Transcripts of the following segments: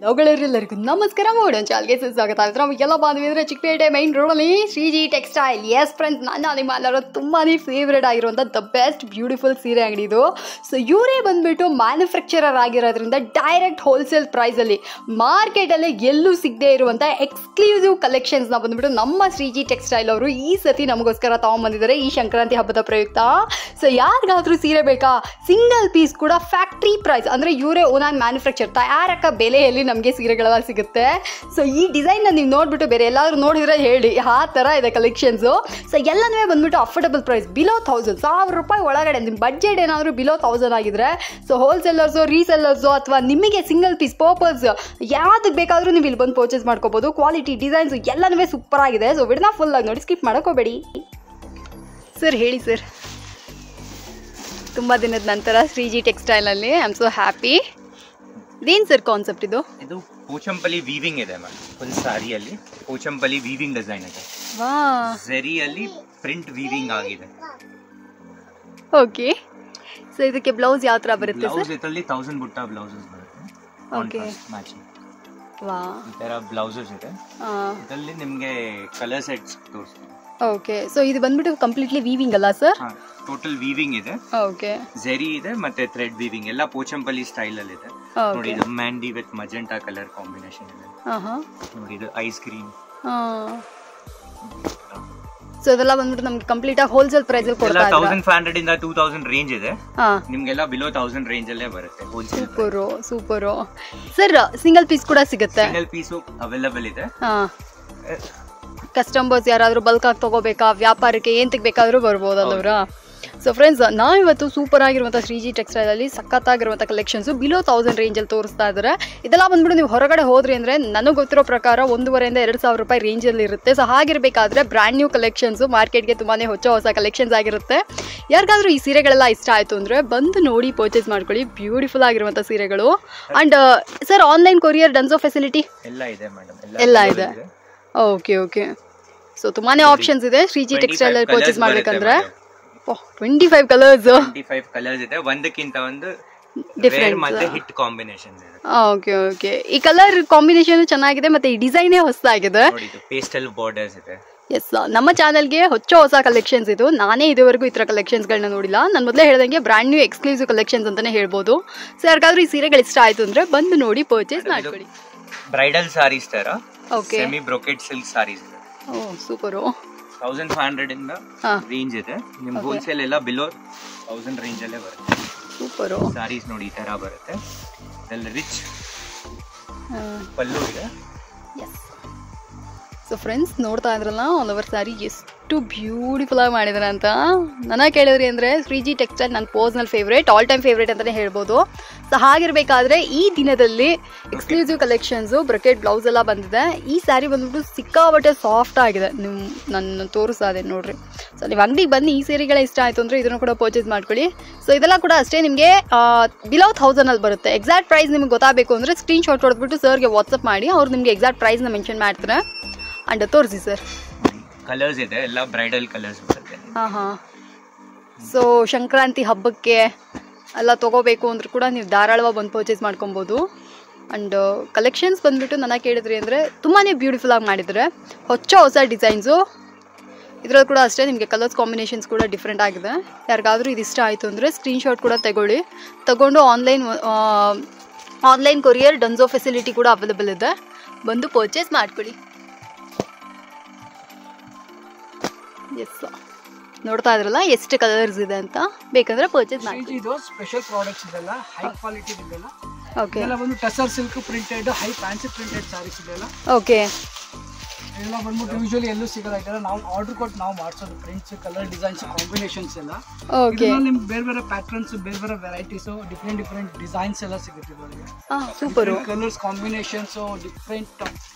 ಎಲ್ಲರಿಗೂ ನಮಸ್ಕಾರ ಮಾಡೋಣ ಚಾಲ್ಗೆ ಸ್ವಾಗತ ಆಗುತ್ತೆ. ನಮಗೆಲ್ಲ ಬಂದ್ವಿ ಅಂದರೆ ಚಿಕ್ಕಪೇಟೆ ಮೈನ್ ರೋಡಲ್ಲಿ ಶ್ರೀಜಿ ಟೆಕ್ಸ್ಟೈಲ್. ಎಸ್ ಫ್ರೆಂಡ್ಸ್, ನನ್ನ ನಿಮ್ಮ ಎಲ್ಲರೂ ತುಂಬಾ ಫೇವ್ರೇಟ್ ಆಗಿರುವಂಥ ದ ಬೆಸ್ಟ್ ಬ್ಯೂಟಿಫುಲ್ ಸೀರೆ ಅಂಗಡಿ ಇದು. ಸೊ ಇವರೇ ಬಂದುಬಿಟ್ಟು ಮ್ಯಾನುಫ್ಯಾಕ್ಚರರ್ ಆಗಿರೋದ್ರಿಂದ ಡೈರೆಕ್ಟ್ ಹೋಲ್ಸೇಲ್ ಪ್ರೈಸಲ್ಲಿ ಮಾರ್ಕೆಟಲ್ಲಿ ಎಲ್ಲೂ ಸಿಗದೇ ಇರುವಂಥ ಎಕ್ಸ್ಕ್ಲೂಸಿವ್ ಕಲೆಕ್ಷನ್ಸ್ನ ಬಂದುಬಿಟ್ಟು ನಮ್ಮ ಶ್ರೀಜಿ ಟೆಕ್ಸ್ಟೈಲ್ ಅವರು ಈ ಸತಿ ನಮಗೋಸ್ಕರ ತೊಗೊಂಬಂದಿದ್ದಾರೆ ಈ ಸಂಕ್ರಾಂತಿ ಹಬ್ಬದ ಪ್ರಯುಕ್ತ. ಸೊ ಯಾರಿಗಾದ್ರೂ ಸೀರೆ ಬೇಕಾ, ಸಿಂಗಲ್ ಪೀಸ್ ಕೂಡ ಫ್ಯಾಕ್ಟ್ರಿ ಪ್ರೈಸ್ ಅಂದರೆ ಇವರೇ ಓನಾಗಿ ಮ್ಯಾನುಫ್ಯಾಕ್ಚರ್ ತಯಾರಕ ಬೆಲೆಯಲ್ಲಿ ನಮಗೆ ಸೀರೆಗಳೆಲ್ಲ ಸಿಗುತ್ತೆ. ಸೊ ಈ ಡಿಸೈನ್ನ ನೀವು ನೋಡಿಬಿಟ್ಟು ಬೇರೆ ಎಲ್ಲಾದರೂ ನೋಡಿದ್ರೆ ಹೇಳಿ, ಆ ಥರ ಇದೆ ಕಲೆಕ್ಷನ್ಸು. ಸೊ ಎಲ್ಲನೂ ಬಂದುಬಿಟ್ಟು ಅಫೋರ್ಡಬಲ್ ಪ್ರೈಸ್, ಬಿಲೋ 1000 ರೂಪಾಯಿ ಒಳಗಡೆ. ನಿಮ್ಮ ಬಡ್ಜೆಟ್ ಏನಾದರೂ ಬಿಲೋ 1000 ಆಗಿದ್ರೆ ಸೊ ಹೋಲ್ಸೇಲರ್ಸು, ರೀಸೆಲ್ಲರ್ಸು ಅಥವಾ ನಿಮಗೆ ಸಿಂಗಲ್ ಪೀಸ್ ಪರ್ಪಸ್ ಯಾವುದಕ್ಕೆ ಬೇಕಾದರೂ ನೀವು ಇಲ್ಲಿ ಬಂದು ಪರ್ಚೇಸ್ ಮಾಡ್ಕೋಬೋದು. ಕ್ವಾಲಿಟಿ, ಡಿಸೈನ್ಸು ಎಲ್ಲನೂ ಸೂಪರ್ ಆಗಿದೆ. ಸೊ ವಿಡಿಯೋನ ಫುಲ್ಲಾಗಿ ನೋಡಿ, ಸ್ಕಿಪ್ ಮಾಡೋಕೋಬೇಡಿ. ಸರ್ ಹೇಳಿ ಸರ್, ತುಂಬ ದಿನದ ನಂತರ ಶ್ರೀಜಿ ಟೆಕ್ಸ್ಟೈಲಲ್ಲಿ ಐ ಆಮ್ ಸೋ ಹ್ಯಾಪಿ. ಇದೇನು ಸರ್ ಕಾನ್ಸೆಪ್ಟ್ ಇದು? ಇದು ಪೋಚಂಪಲ್ಲಿ ವೀವಿಂಗ್ ಇದೆ ಮ್ಯಾಮ್. ಫುಲ್ ಸಾರಿಯಲ್ಲಿ ಪೋಚಂಪಲ್ಲಿ ವೀವಿಂಗ್ ಡಿಸೈನ್ ಇದೆ. ಝರಿಯಲ್ಲಿ ಪ್ರಿಂಟ್ ವೀವಿಂಗ್ ಆಗಿದೆ. ಓಕೆ, ಸೊ ಇದಕ್ಕೆ ಬ್ಲೌಸ್ ಯಾವ ತರ ಬರುತ್ತೆ ಸರ್? ಬ್ಲೌಸ್ ಇದರಲ್ಲಿ 1000 ಬುಟ್ಟ ಬ್ಲೌಸಸ್ ಬರುತ್ತೆ. ಓಕೆ, ಮ್ಯಾಚಿಂಗ್ ವಾ ಈ ತರ ಬ್ಲೌಸಸ್ ಇದೆ. ಇದರಲ್ಲಿ ನಿಮಗೆ ಕಲರ್ ಸೆಟ್ಸ್ ತೋರಿಸ್ತೀನಿ. ಓಕೆ, ಸೊ ಇದು ಬಂದ್ಬಿಟ್ಟು ಕಂಪ್ಲೀಟ್ಲಿ ವೀವಿಂಗ್ ಅಲ್ಲ ಸರ್? ಟೋಟಲ್ ವೀವಿಂಗ್ ಇದೆ. ಓಕೆ, ಝರಿ ಇದೆ ಮತ್ತೆ ಥ್ರೆಡ್ ವೀವಿಂಗ್ ಎಲ್ಲ ಪೋಚಂಪಲ್ಲಿ ಸ್ಟೈಲ್ ಅಲ್ಲಿ ಇದೆ. ನೋಡಿ ಇದು ಮ್ಯಾಂಡಿ ವಿತ್ ಮಜೆಂಟಾ ಕಲರ್ ಕಾಂಬಿನೇಷನ್ ಇದೆ. ನೋಡಿ ಇದು ಐಸ್ ಕ್ರೀಮ್. ಸೊ ಇದೆಲ್ಲ ಬಂದ್ಬಿಟ್ಟು ನಮ್ಗೆ ಕಂಪ್ಲೀಟ್ ಆಗಿ ಹೋಲ್ಸೇಲ್ ಪ್ರೈಸ್ ಅಲ್ಲಿ ಕೊಡ್ತಾ ಇದ್ದಾರೆ. 1500 ಇಂದ 2000 ರೇಂಜ್ ಇದೆ. ನಿಮ್ಗೆಲ್ಲ ಬಿಲೋ 1000 ರೇಂಜ್ ಅಲ್ಲೇ ಬರುತ್ತೆ wholesale. Super sir. Single piece ಕೂಡ ಸಿಗುತ್ತೆ? ಸಿಂಗಲ್ ಪೀಸ್ ಅವೈಲೇಬಲ್ ಇದೆ. ಕಸ್ಟಮರ್ಸ್ ಯಾರಾದರೂ ಬಲ್ಕ್ ಆಗಿ ತಗೋಬೇಕಾ, ವ್ಯಾಪಾರಕ್ಕೆ ಏಂತಕ್ಕೆ ಬೇಕಾದರೂ ಬರ್ಬೋದಲ್ಲವ್ರ? ಸೊ ಫ್ರೆಂಡ್ಸ್, ನಾವಿವತ್ತು ಸೂಪರ್ ಆಗಿರುವಂಥ ಶ್ರೀಜಿ ಟೆಕ್ಸ್ಟೈಲಲ್ಲಿ ಸಖತ್ತಾಗಿರುವಂಥ ಕಲೆಕ್ಷನ್ಸು ಬಿಲೋ 1000 ರೇಂಜಲ್ಲಿ ತೋರಿಸ್ತಾ ಇದ್ದಾರೆ. ಇದೆಲ್ಲ ಬಂದ್ಬಿಟ್ಟು ನೀವು ಹೊರಗಡೆ ಹೋದ್ರಿ ಅಂದರೆ ನನಗೆ ಗೊತ್ತಿರೋ ಪ್ರಕಾರ 1500-2000 ರೂಪಾಯಿ ರೇಂಜಲ್ಲಿ ಇರುತ್ತೆ. ಸೊ ಹಾಗಿರಬೇಕಾದ್ರೆ ಬ್ರ್ಯಾಂಡ್ ನ್ಯೂ ಕಲೆಕ್ಷನ್ಸು, ಮಾರ್ಕೆಟ್ಗೆ ತುಂಬಾ ಹೊಸ ಕಲೆಕ್ಷನ್ಸ್ ಆಗಿರುತ್ತೆ. ಯಾರಿಗಾದ್ರೂ ಈ ಸೀರೆಗಳೆಲ್ಲ ಇಷ್ಟ ಆಯಿತು ಅಂದರೆ ಬಂದು ನೋಡಿ ಪರ್ಚೇಸ್ ಮಾಡ್ಕೊಳ್ಳಿ. ಬ್ಯೂಟಿಫುಲ್ ಆಗಿರುವಂಥ ಸೀರೆಗಳು. And sir, online courier Dunzo facility ಎಲ್ಲ ಇದೆ ಮೇಡಮ್. ಎಲ್ಲ ಇದೆ. ಓಕೆ, ಸೊ ತುಂಬಾ ಆಪ್ಷನ್ಸ್ ಇದೆ ಶ್ರೀಜಿ ಟೆಕ್ಸ್ಟೈಲಲ್ಲಿ ಪರ್ಚೇಸ್ ಮಾಡಬೇಕಂದ್ರೆ. 25 ಕಲರ್ಸ್ ಇದೆ. ಒಂದಕ್ಕಿಂತ ಒಂದು ಡಿಫರೆಂಟ್ ಮತ್ತೆ ಹಿಟ್ ಕಾಂಬಿನೇಷನ್ ಇದೆ. ಓಕೆ, ಈ ಕಲರ್ ಕಾಂಬಿನೇಷನ್ ಚೆನ್ನಾಗಿದೆ ಮತ್ತೆ ಈ ಡಿಸೈನೇ ಹೊಸದಾಗಿದೆ. ನೋಡಿ ಇದು ಪೇಸ್ಟಲ್ ಬಾರ್ಡರ್ಸ್ ಇದೆ. ಎಸ್, ನಮ್ಮ ಚಾನಲ್ಗೆ ಹೊಸ ಕಲೆಕ್ಷನ್ಸ್ ಇದು. ನಾನೇ ಇದುವರೆಗೂ ಈ ಥರ ಕಲೆಕ್ಷನ್ಸ್ಗಳನ್ನ ನೋಡಿಲ್ಲ. ನಾನು ಮೊದಲೇ ಹೇಳ್ದಂಗೆ ಬ್ರ್ಯಾಂಡ್ ನ್ಯೂ ಎಕ್ಸ್ಕ್ಲೂಸಿವ್ ಕಲೆಕ್ಷನ್ಸ್ ಅಂತಾನೆ ಹೇಳ್ಬೋದು. ಸೊ ಯಾರಿಗಾದ್ರೂ ಈ ಸೀರೆಗಳು ಇಷ್ಟ ಆಯ್ತು ಅಂದ್ರೆ ಬಂದು ನೋಡಿ ಪರ್ಚೇಸ್ ಮಾಡ್ಕೊಳ್ಳಿ. ಬ್ರೈಡಲ್ ಸಾರೀಸ್ ತರ ಸೆಮಿ ಬ್ರೊಕೆಟ್ ಸಿಲ್ಕ್ ಸಾರೀಸ್ ಇದೆ. ಸೂಪರ್. 1500 ಇಂದ ರೇಂಜ್ ಇದೆ. ನಿಮ್ ಹೋಲ್ಸೇಲ್ ಎಲ್ಲ ಬಿಲೋ 1000 ರೇಂಜ್ ಅಲ್ಲೇ ಬರುತ್ತೆ. ಸೂಪರ್ ಸಾರೀಸ್ ನೋಡಿ ಈ ತರ ಬರುತ್ತೆ. ಇದೆಲ್ಲ ರಿಚ್ ಪಲ್ಲು ಇದೆ. ಸೊ ಫ್ರೆಂಡ್ಸ್, ನೋಡ್ತಾ ಇದ್ರಲ್ಲ ಆಲ್ ಓವರ್ ಸ್ಯಾರಿ ಎಷ್ಟು ಬ್ಯೂಟಿಫುಲ್ ಆಗಿ ಮಾಡಿದಾರೆ ಅಂತ. ನನಗೆ ಕೇಳಿದ್ರಿ ಅಂದರೆ ಶ್ರೀಜಿ ಟೆಕ್ಸ್ಟೈಲ್ ನನ್ನ personal favourite, all time favourite ಅಂತಲೇ ಹೇಳ್ಬೋದು. ಸೊ ಹಾಗಿರಬೇಕಾದ್ರೆ ಈ ದಿನದಲ್ಲಿ ಎಕ್ಸ್ಕ್ಲೂಸಿವ್ ಕಲೆಕ್ಷನ್ಸು, ಬ್ರಕೆಟ್ ಬ್ಲೌಸ್ ಎಲ್ಲ ಬಂದಿದೆ. ಈ ಸ್ಯಾರಿ ಬಂದ್ಬಿಟ್ಟು ಸಿಕ್ಕಾಬಟ್ಟೆ ಸಾಫ್ಟ್ ಆಗಿದೆ. ನೀವು ನನ್ನ ತೋರಿಸ್ತಾ ಇದೆ ನೋಡ್ರಿ. ಸೊ ನೀವು ಅಂಗಡಿಗೆ ಬಂದು ಈ ಸೀರೆಗಳೇ ಇಷ್ಟ ಆಯಿತು ಅಂದರೆ ಇದನ್ನು ಕೂಡ ಪರ್ಚೇಸ್ ಮಾಡ್ಕೊಳ್ಳಿ. ಸೊ ಇದೆಲ್ಲ ಕೂಡ ಅಷ್ಟೇ ನಿಮಗೆ ಬಿಲೋ 1000 ಬರುತ್ತೆ. ಎಕ್ಸಾಕ್ಟ್ ಪ್ರೈಸ್ ನಿಮ್ಗೆ ಗೊತ್ತಾಗಬೇಕು ಅಂದರೆ ಸ್ಕ್ರೀನ್ಶಾಟ್ ಹೊಡೆದ್ಬಿಟ್ಟು ಸರ್ಗೆ ವಾಟ್ಸಪ್ ಮಾಡಿ, ಅವ್ರು ನಿಮಗೆ ಎಕ್ಸಾಕ್ಟ್ ಪ್ರೈಸ್ನ ಮೆನ್ಷನ್ ಮಾಡ್ತಾರೆ. ಅಂಡ್ ತೋರಿಸಿ ಸರ್. ಕಲರ್ಸ್ ಇದೆ, ಎಲ್ಲ ಬ್ರೈಡಲ್ ಕಲರ್ಸ್ ಬರುತ್ತೆ. ಸೊ ಸಂಕ್ರಾಂತಿ ಹಬ್ಬಕ್ಕೆ ಎಲ್ಲ ತೊಗೋಬೇಕು ಅಂದ್ರೂ ಕೂಡ ನೀವು ಧಾರಾಳವಾಗಿ ಬಂದು ಪರ್ಚೇಸ್ ಮಾಡ್ಕೊಬೋದು. ಆ್ಯಂಡ್ ಕಲೆಕ್ಷನ್ಸ್ ಬಂದುಬಿಟ್ಟು ನನಗೆ ಕೇಳಿದ್ರಿ ಅಂದರೆ ತುಂಬಾ ಬ್ಯೂಟಿಫುಲ್ ಆಗಿ ಮಾಡಿದ್ದಾರೆ. ಹೊಸ ಡಿಸೈನ್ಸು ಇದರಲ್ಲಿ ಕೂಡ ಅಷ್ಟೇ. ನಿಮಗೆ ಕಲರ್ಸ್ ಕಾಂಬಿನೇಷನ್ಸ್ ಕೂಡ ಡಿಫ್ರೆಂಟ್ ಆಗಿದೆ. ಯಾರಿಗಾದ್ರೂ ಇದು ಇಷ್ಟ ಆಯಿತು ಅಂದರೆ ಸ್ಕ್ರೀನ್ಶಾಟ್ ಕೂಡ ತಗೊಂಡು ಆನ್ಲೈನ್ ಕೊರಿಯರ್ ಡನ್ಸೋ ಫೆಸಿಲಿಟಿ ಕೂಡ ಅವೈಲೇಬಲ್ ಇದೆ. ಬಂದು ಪರ್ಚೇಸ್ ಮಾಡ್ಕೊಳ್ಳಿ. ಎಸ್, ನೋಡ್ತಾ ಇದ್ರಲ್ಲ ಎಷ್ಟು ಕಲರ್ಸ್ ಇದೆ ಅಂತ. ಬೇಕಂದ್ರೆ ಪರ್ಚೇಸ್ ಮಾಡಿ. ಇದು ಸ್ಪೆಷಲ್ ಪ್ರಾಡಕ್ಟ್ಸ್ ಇದೆಲ್ಲ, ಹೈ ಕ್ವಾಲಿಟಿ ಇದೆಲ್ಲ. ಓಕೆ, ಎಲ್ಲ ಬಂದು tussar silk printed, high fancy printed saris ಇದೆಲ್ಲ. ಓಕೆ, ಎಲ್ಲ ಬಂದ್ಬಿಟ್ಟು ಯೂಶುವಲಿ ಎಲ್ಲೂ ಸಿಗಲ್ಲ. ಇದೆಲ್ಲ ನಾವು ಆರ್ಡರ್ ಕೊಟ್ಟು ನಾವು ಮಾಡಿಸೋದು. ಪ್ರಿಂಟ್ಸ್, ಕಲರ್, ಡಿಸೈನ್ಸ್, ಕಾಂಬಿನೇಷನ್ಸ್ ಎಲ್ಲ. ಓಕೆ, ನಿಮ್ಗೆ ಬೇರೆ ಪ್ಯಾಟರ್ನ್ಸ್, ಬೇರೆ ವೆರೈಟೀಸ್, ಡಿಫ್ರೆಂಟ್ ಡಿಸೈನ್ಸ್ ಎಲ್ಲ ಸಿಗುತ್ತೆ ಇದರಲ್ಲಿ. ಸೂಪರ್. ಕಲರ್ಸ್ ಕಾಂಬಿನೇಷನ್ಸ್ ಡಿಫ್ರೆಂಟ್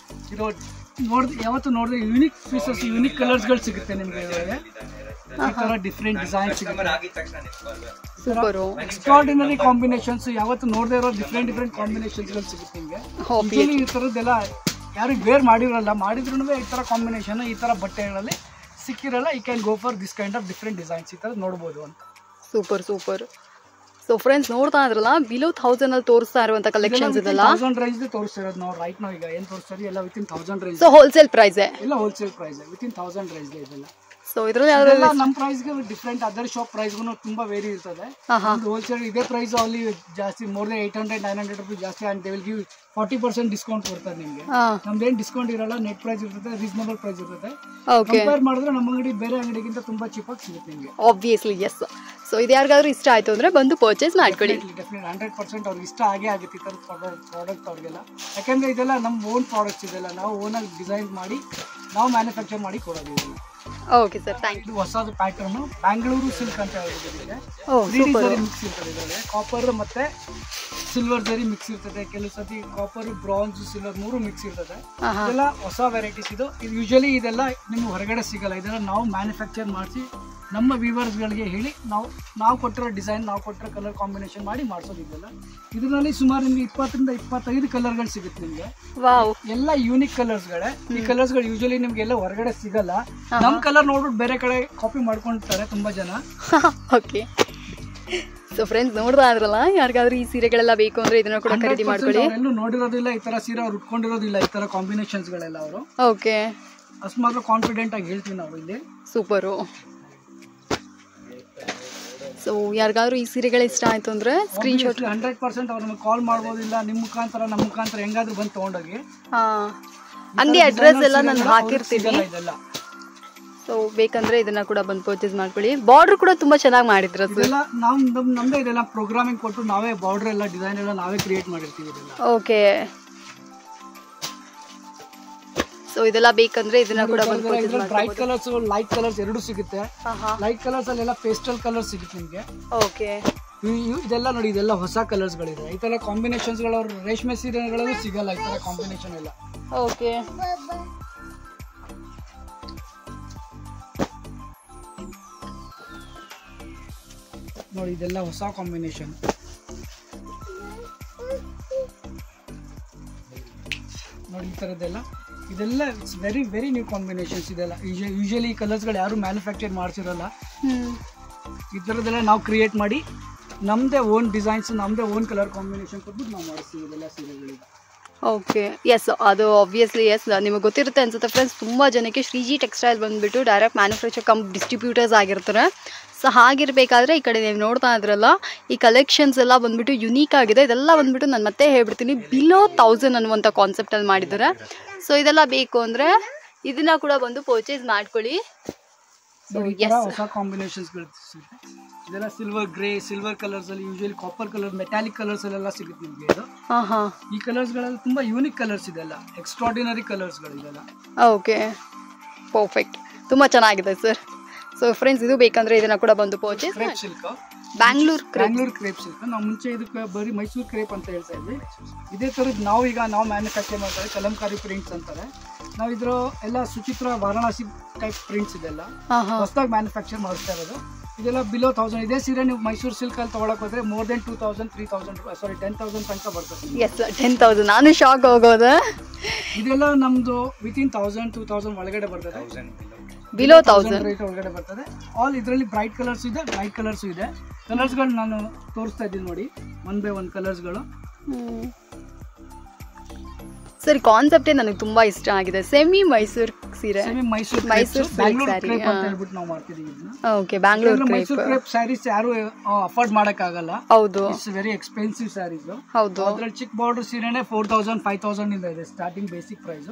ಇರೋ ಯಾವತ್ತು ನೋಡಿದ್ರೆ ಯೂನಿಕ್ ಪೀಸಸ್, ಯೂನಿಕ್ ಕಲರ್ಸ್ಗಳು ಸಿಗುತ್ತೆ ನಿಮಗೆ. ಈ ತರ ಡಿಫ್ರೆಂಟ್ ಡಿಸೈನ್ ಸಿಗುತ್ತೆ. ಸೂಪರ್. ಎಕ್ಸ್ಟ್ರಾರ್ಡಿನರಿ ಕಾಂಬಿನೇಷನ್ಸ್, ಯಾವತ್ತು ನೋಡದೇ ಇರೋ ಡಿಫ್ರೆಂಟ್ ಕಾಂಬಿನೇಷನ್ಸ್ಗಳು ಸಿಗುತ್ತೆ ನಿಮಗೆ. ಈ ಥರದ್ದೆಲ್ಲ ಯಾರಿಗೆ ವೇರ್ ಮಾಡಿರಲ್ಲ, ಮಾಡಿದ್ರು ಈ ಥರ ಕಾಂಬಿನೇಷನ್, ಈ ಥರ ಬಟ್ಟೆಗಳಲ್ಲಿ ಸಿಕ್ಕಿರಲ್ಲ. You can go for this kind of different designs. ಈ ಥರ ನೋಡ್ಬೋದು ಅಂತ. ಸೂಪರ್. ಸೊ ಫ್ರೆಂಡ್ಸ್ ನೋಡ್ತಾ ಇದ್ರಲ್ಲ ಬಿಲೋ 1000 ಅಲ್ಲಿ ತೋರಿಸ್ತಾ ಇರುವಂತ ಕಲೆಕ್ಷನ್ಸ್ ಇದೆಲ್ಲ 1000 ರೇಂಜ್ ತೋರಿಸ್ತಿರೋದು ನಾವು ರೈಟ್ ನಾವು ಈಗ ಏನು ತೋರಿಸ್ತಾರೆ ಎಲ್ಲ within 1000 range. So wholesale price ಎಲ್ಲ ಹೋಲ್ಸೇಲ್ ಪ್ರೈಸ್ ವಿತಿನ್ 1000 ರೇಂಜ್ ಇದೆಲ್ಲ. ಸೊ ಇದ್ರಲ್ಲಿ ಯಾವ್ದೆಲ್ಲ ನಮ್ಮ ಪ್ರೈಸ್ಗೆ ಡಿಫ್ರೆಂಟ್ ಅದರ್ ಶಾಪ್ ಪ್ರೈಸ್ಗೂ ತುಂಬಾ ವೇರಿ ಇರ್ತದೆ. ಹೋಲ್ಸೇಲ್ ಇದೇ ಪ್ರೈಸ್ ಅಲ್ಲಿ ಜಾಸ್ತಿ ಮೋರ್ ದನ್ 800-900 ರೂಪಾಯಿ ಜಾಸ್ತಿ and they will give 40% discount ಕೊಡ್ತಾರೆ ನಿಮಗೆ. ನಮ್ದೇನು ಡಿಸ್ಕೌಂಟ್ ಇರಲ್ಲ, ನೆಟ್ ಪ್ರೈಸ್ ಇರ್ತದೆ, ರೀಸನಬಲ್ ಪ್ರೈಸ್ ಇರ್ತದೆ. ಕಂಪೇರ್ ಮಾಡಿದ್ರೆ ನಮ್ಮ ಅಂಗಡಿ ಬೇರೆ ಅಂಗಡಿಗಿಂತ ತುಂಬಾ ಚೀಪಾಗಿ ಸಿಗುತ್ತೆ ನಿಮಗೆ. Obviously S. ಸೊ ಇದು ಯಾರಿಗಾದ್ರೂ ಇಷ್ಟ ಆಯ್ತು ಅಂದ್ರೆ ಬಂದು ಪರ್ಚೇಸ್ ಮಾಡ್ಕೊಳ್ಳಿ. ಡೆಫಿನೆಟ್ 100% ಅವ್ರಿಗೆ ಇಷ್ಟ ಆಗೇ ಆಗುತ್ತೆ ಈ ಥರದ ಪ್ರಾಡಕ್ಟ್ ಅವ್ರಿಗೆಲ್ಲ. ಯಾಕಂದ್ರೆ ಇದೆಲ್ಲ ನಮ್ಮ ಓನ್ ಪ್ರಾಡಕ್ಟ್ಸ್ ಇದೆಲ್ಲ ನಾವು ಓನಾಗಿ ಡಿಸೈನ್ ಮಾಡಿ ನಾವು ಮ್ಯಾನುಫ್ಯಾಕ್ಚರ್ ಮಾಡಿ ಕೊಡೋದು ಇದೆಲ್ಲ. Okay sir, thank you. ಇದು ಹೊಸದು ಪ್ಯಾಟರ್ನ್ ಬ್ಯಾಂಗ್ಳೂರು ಸಿಲ್ಕ್ ಅಂತ ಹೇಳಿದ್ರೆ ಮಿಕ್ಸ್ ಇರ್ತದೆ ಇದರಲ್ಲಿ. ಕಾಪರ್ ಮತ್ತೆ ಸಿಲ್ವರ್ ಜರಿ ಮಿಕ್ಸ್ ಇರ್ತದೆ, ಕೆಲವು ಸತಿ ಕಾಪರ್ ಬ್ರಾಂಜ್ ಸಿಲ್ವರ್ 3 ಮಿಕ್ಸ್ ಇರ್ತದೆ. ಇದೆಲ್ಲ ಹೊಸ ವೆರೈಟೀಸ್. ಇದು ಯೂಶಲಿ ಇದೆಲ್ಲ ನಿಮ್ಗೆ ಹೊರಗಡೆ ಸಿಗಲ್ಲ. ಇದೆಲ್ಲ ನಾವು ಮ್ಯಾನುಫ್ಯಾಕ್ಚರ್ ಮಾಡಿಸಿ ನಮ್ಮ ವ್ಯೂವರ್ಸ್ಗಳಿಗೆ ಹೇಳಿ ನಾವು ಕೊಟ್ಟಿರೋ ಡಿಸೈನ್ ನಾವು ಕೊಟ್ಟಿರೋ ಕಲರ್ ಕಾಂಬಿನೇಷನ್ ಮಾಡಿ ಮಾಡಿಸೋದು ಇದೆಲ್ಲ. ಇದರಲ್ಲಿ ಸುಮಾರು ನಿಮ್ಗೆ 20-25 ಕಲರ್ಗಳು ಸಿಗುತ್ತೆ ನಿಮಗೆ. ಎಲ್ಲ ಯೂನಿಕ್ ಕಲರ್ಸ್ಗಳೇ. ಈ ಕಲರ್ಸ್ಗಳು ಯೂಶಲಿ ನಿಮ್ಗೆಲ್ಲ ಹೊರಗಡೆ ಸಿಗಲ್ಲ. ನಮ್ಮ ಕಲರ್ ನೋಡ್ಬಿಟ್ಟು ಬೇರೆ ಕಡೆ ಕಾಪಿ ಮಾಡ್ಕೊಂತಾರೆ ತುಂಬಾ ಜನ. ಓಕೆ. ಸೊ ಫ್ರೆಂಡ್ಸ್ ನೋಡ್ತಾ ಇದ್ರಲ್ಲ, ಯಾರಿಗಾದ್ರೂ ಈ ಸೀರೆಗಳೆಲ್ಲ ಬೇಕು ಅಂದ್ರೆ ಇದನ್ನ ಕೂಡ ಖರೀದಿ ಮಾಡ್ಕೊಳ್ಳಿ. ಎಲ್ಲೂ ನೋಡಿರೋದಿಲ್ಲ ಈ ತರ ಸೀರೆ, ಅವ್ರು ಉಟ್ಕೊಂಡಿರೋದಿಲ್ಲ ಈ ತರ ಕಾಂಬಿನೇಷನ್ಸ್ ಗಳೆಲ್ಲ ಅವರು. ಓಕೆ, ಅಷ್ಟು ಮಾತ್ರ ಕಾನ್ಫಿಡೆಂಟ್ ಆಗಿ ಹೇಳ್ತೀವಿ ನಾವು ಇಲ್ಲಿ. ಸೂಪರು. ಸೊ ಯಾರಿಗಾದ್ರೂ ಈ ಸೀರೆಗಳು ಇಷ್ಟ ಆಯ್ತು ಅಂದ್ರೆ ಸ್ಕ್ರೀನ್ ಶಾಟ್ 100% ಅವ್ರನ್ನ ಕಾಲ್ ಮಾಡ್ಬೋದಿಲ್ಲ. ನಿಮ್ಮ ಮುಖಾಂತರ ನಮ್ಮ ಮುಖಾಂತರ ಹೆಂಗಾದ್ರೂ ಬಂದು ತಗೊಂಡೋಗಿ. ಅಂಗಡಿ ಅಡ್ರೆಸ್ ಎಲ್ಲ ನಾನು ಹಾಕಿರ್ತೀನಿ. ಸೊ ಬೇಕಂದ್ರೆ ಇದನ್ನ ಕೂಡ ಬಂದು ಪರ್ಚೇಸ್ ಮಾಡ್ಕೊಳ್ಳಿ. ಬಾರ್ಡರ್ ಕೂಡ ತುಂಬಾ ಚೆನ್ನಾಗಿ ಮಾಡಿದ್ರು. ಇದೆಲ್ಲ ನಾವು ನಮ್ದೇ ಇದೆಲ್ಲ ಪ್ರೋಗ್ರಾಮಿಂಗ್ ಕೊಟ್ಟು ನಾವೇ ಬಾರ್ಡರ್ ಎಲ್ಲ ಡಿಸೈನ್ ಎಲ್ಲ ನಾವೇ ಕ್ರಿಯೇಟ್ ಮಾಡಿರ್ತೀವಿ ಇದೆಲ್ಲ. ಓಕೆ. ಸೊ ಇದೆಲ್ಲ ಬೇಕಂದ್ರೆ ಇದನ್ನ ಕೂಡ ಬಂದು ಪರ್ಚೇಸ್ ಮಾಡ್ಕೊಳ್ಳಿ. ಬ್ರೈಟ್ ಕಲರ್ಸ್ ಲೈಟ್ ಕಲರ್ಸ್ ಎರಡು ಸಿಗುತ್ತೆ. ಲೈಟ್ ಕಲರ್ಸ್ ಅಲ್ಲೆಲ್ಲ ಪೇಸ್ಟಲ್ ಕಲರ್ ಸಿಗುತ್ತೆ ನಿಮಗೆ. ಓಕೆ. ಇದೆಲ್ಲ ನೋಡಿ, ಇದೆಲ್ಲ ಹೊಸ ಕಲರ್ಸ್ ಗಳಿದೆ. ಈ ತರ ಕಾಂಬಿನೇಷನ್ಸ್ ಗಳು ರೇಷ್ಮೆ ಸೀರೆಗಳಲ್ಲಿ ಸಿಗಲ್ಲ ಈ ತರ ಕಾಂಬಿನೇಷನ್ ಎಲ್ಲ. ಓಕೆ. ನೋಡಿ ಇದೆಲ್ಲ ಹೊಸ ಕಾಂಬಿನೇಷನ್. ನೋಡಿ ಈ ತರದೆಲ್ಲ ಇದೆಲ್ಲ it's very very new combinations ಇದೆಲ್ಲ. ಯೂಶಲಿ ಈ ಕಲರ್ಸ್ಗಳು ಯಾರು ಮ್ಯಾನುಫ್ಯಾಕ್ಚರ್ ಮಾಡ್ಸಿರಲ್ಲ. ಈ ಥರದ್ದೆಲ್ಲ ನಾವು ಕ್ರಿಯೇಟ್ ಮಾಡಿ ನಮ್ಮದೇ ಓನ್ ಡಿಸೈನ್ಸ್ ನಮ್ಮದೇ ಓನ್ ಕಲರ್ ಕಾಂಬಿನೇಷನ್ ಕೊಟ್ಬಿಟ್ಟು ನಾವು ಮಾಡಿಸ್ತೀವಿ ಇದೆಲ್ಲ ಸೀರೆಗಳಿಗೆ. ಓಕೆ, ಎಸ್, ಅದು ಆಬ್ವಿಯಸ್ಲಿ ಎಸ್ ನಿಮಗೆ ಗೊತ್ತಿರುತ್ತೆ ಅನ್ಸುತ್ತೆ ಫ್ರೆಂಡ್ಸ್. ತುಂಬ ಜನಕ್ಕೆ ಶ್ರೀಜಿ ಟೆಕ್ಸ್ಟೈಲ್ ಬಂದುಬಿಟ್ಟು ಡೈರೆಕ್ಟ್ ಮ್ಯಾನುಫ್ಯಾಕ್ಚರ್ ಕಮ್ ಡಿಸ್ಟ್ರಿಬ್ಯೂಟರ್ಸ್ ಆಗಿರ್ತಾರೆ. ಸೊ ಹಾಗಿರಬೇಕಾದ್ರೆ ಈ ಕಡೆ ನೀವು ನೋಡ್ತಾ ಇದ್ರಲ್ಲ, ಈ ಕಲೆಕ್ಷನ್ಸ್ ಎಲ್ಲ ಬಂದುಬಿಟ್ಟು ಯುನೀಕ್ ಆಗಿದೆ. ಇದೆಲ್ಲ ಬಂದುಬಿಟ್ಟು ನಾನು ಮತ್ತೆ ಹೇಳ್ಬಿಡ್ತೀನಿ ಬಿಲೋ 1000 ಅನ್ನುವಂಥ ಕಾನ್ಸೆಪ್ಟಲ್ಲಿ ಮಾಡಿದ್ದಾರೆ. ಸೊ ಇದೆಲ್ಲ ಬೇಕು ಅಂದರೆ ಇದನ್ನ ಕೂಡ ಬಂದು ಪರ್ಚೇಸ್ ಮಾಡ್ಕೊಳ್ಳಿ. ಹೊಸ ಕಾಂಬಿನೇಷನ್ಸ್ಗಳು ಇದೆಲ್ಲ ಸಿಲ್ವರ್ ಗ್ರೇ, ಸಿಲ್ವರ್ ಕಲರ್ಸ್ ಅಲ್ಲಿ usually copper colour, metallic colours ಅಲ್ಲೆಲ್ಲ ಸಿಗುತ್ತೆ ನಿಮಗೆ. ಇದು ಈ ಕಲರ್ಸ್ ಗಳಲ್ಲಿ ತುಂಬಾ ಯೂನಿಕ್ ಕಲರ್ಸ್ ಇದೆಲ್ಲ, ಎಕ್ಸ್ಟ್ರಾರ್ಡಿನರಿ ಕಲರ್ಸ್ ಗಳು ಇದೆಲ್ಲ. ಓಕೆ, ಪರ್ಫೆಕ್ಟ್, ತುಂಬಾ ಚೆನ್ನಾಗಿದೆ ಸರ್. ಸೊ ಫ್ರೆಂಡ್ಸ್ ಇದು ಬೇಕಂದ್ರೆ ಇದನ್ನ ಕೂಡ ಬಂದು purchase crepe silk, Bangalore crepe silk. ನಾವು ಮುಂಚೆ ಇದಕ್ಕೆ ಬರೀ ಮೈಸೂರು ಕ್ರೇಪ್ ಅಂತ ಹೇಳ್ತಾ ಇದ್ವಿ. ಇದೇ ಥರದ್ದು ನಾವು ಮ್ಯಾನುಫ್ಯಾಕ್ಚರ್ ಮಾಡ್ತಾರೆ, ಕಲಂಕಾರಿ ಪ್ರಿಂಟ್ಸ್ ಅಂತಾರೆ. ನಾವು ಇದ್ರ ಎಲ್ಲ ಸುಚಿತ್ರ ವಾರಣಾಸಿ ಟೈಪ್ ಪ್ರಿಂಟ್ಸ್ ಇದೆಲ್ಲ ಹೊಸದಾಗಿ ಮ್ಯಾನುಫ್ಯಾಕ್ಚರ್ ಮಾಡ್ತಾ ಇರೋದು. ಇದೆಲ್ಲ ಬಿಲೋ 1000. ಇದೇ ಸೀರೆ ನೀವು ಮೈಸೂರು ಸಿಲ್ಕ್ ಅಲ್ಲಿ ತಗೊಳಕ್ ಹೋದ್ರೆ ಮೋರ್ ದೆನ್ 2000, 3000 ಸಾರಿ 10,000 ತನಕ ಬರ್ತದೆ. ಎಸ್ 10,000, ನಾನು ಶಾಕ್ ಹೋಗೋದು. ಇದೆಲ್ಲ ನಮ್ದು ವಿತಿನ್ 1000-2000 ಒಳಗಡೆ ಬರ್ತದೆ. ಬಿಲೋ 1000 ರೇಟ್ ಒಳಗಡೆ ಬರ್ತದೆ. ಆಲ್ ಇದರಲ್ಲಿ ಬ್ರೈಟ್ ಕಲರ್ಸ್ ಇದೆ, ಲೈಟ್ ಕಲರ್ಸ್ ಇದೆ. ಕಲರ್ಸ್ಗಳು ನಾನು ತೋರಿಸ್ತಾ ಇದ್ದೀನಿ ನೋಡಿ, 1 by 1 ಕಲರ್ಸ್ಗಳು. ಸರಿ, ಕಾನ್ಸೆಪ್ಟೇ ನನಗೆ ತುಂಬಾ ಇಷ್ಟ ಆಗಿದೆ. ಸೆಮಿ ಮೈಸೂರು ಸೀರೆ, ಮೈಸೂರು ಕ್ರೇಪ್ ಅಂತ ಹೇಳ್ಬಿಟ್ಟು ನಾವು ಮಾಡ್ತಿದೀವಿ ಇದನ್ನ. ಓಕೆ, ಬ್ಯಾಂಗ್ಳೂರ್ ಮೈಸೂರು ಕ್ರೇಪ್ ಸ್ಯಾರೀಸ್ ಯಾರು ಅಫೋರ್ಡ್ ಮಾಡಕ್ ಆಗಲ್ಲ. ಹೌದು, ಇಟ್ಸ್ ವೆರಿ ಎಕ್ಸ್ಪೆನ್ಸಿವ್ ಸ್ಯಾರೀಸ್. ಹೌದು, ಅದ್ರಲ್ಲಿ ಚಿಕ್ಕ ಬಾರ್ಡರ್ ಸೀರೆನೆ 4,000-5,000 ಇಂದ ಇದೆ ಸ್ಟಾರ್ಟಿಂಗ್ ಬೇಸಿಕ್ ಪ್ರೈಸ್.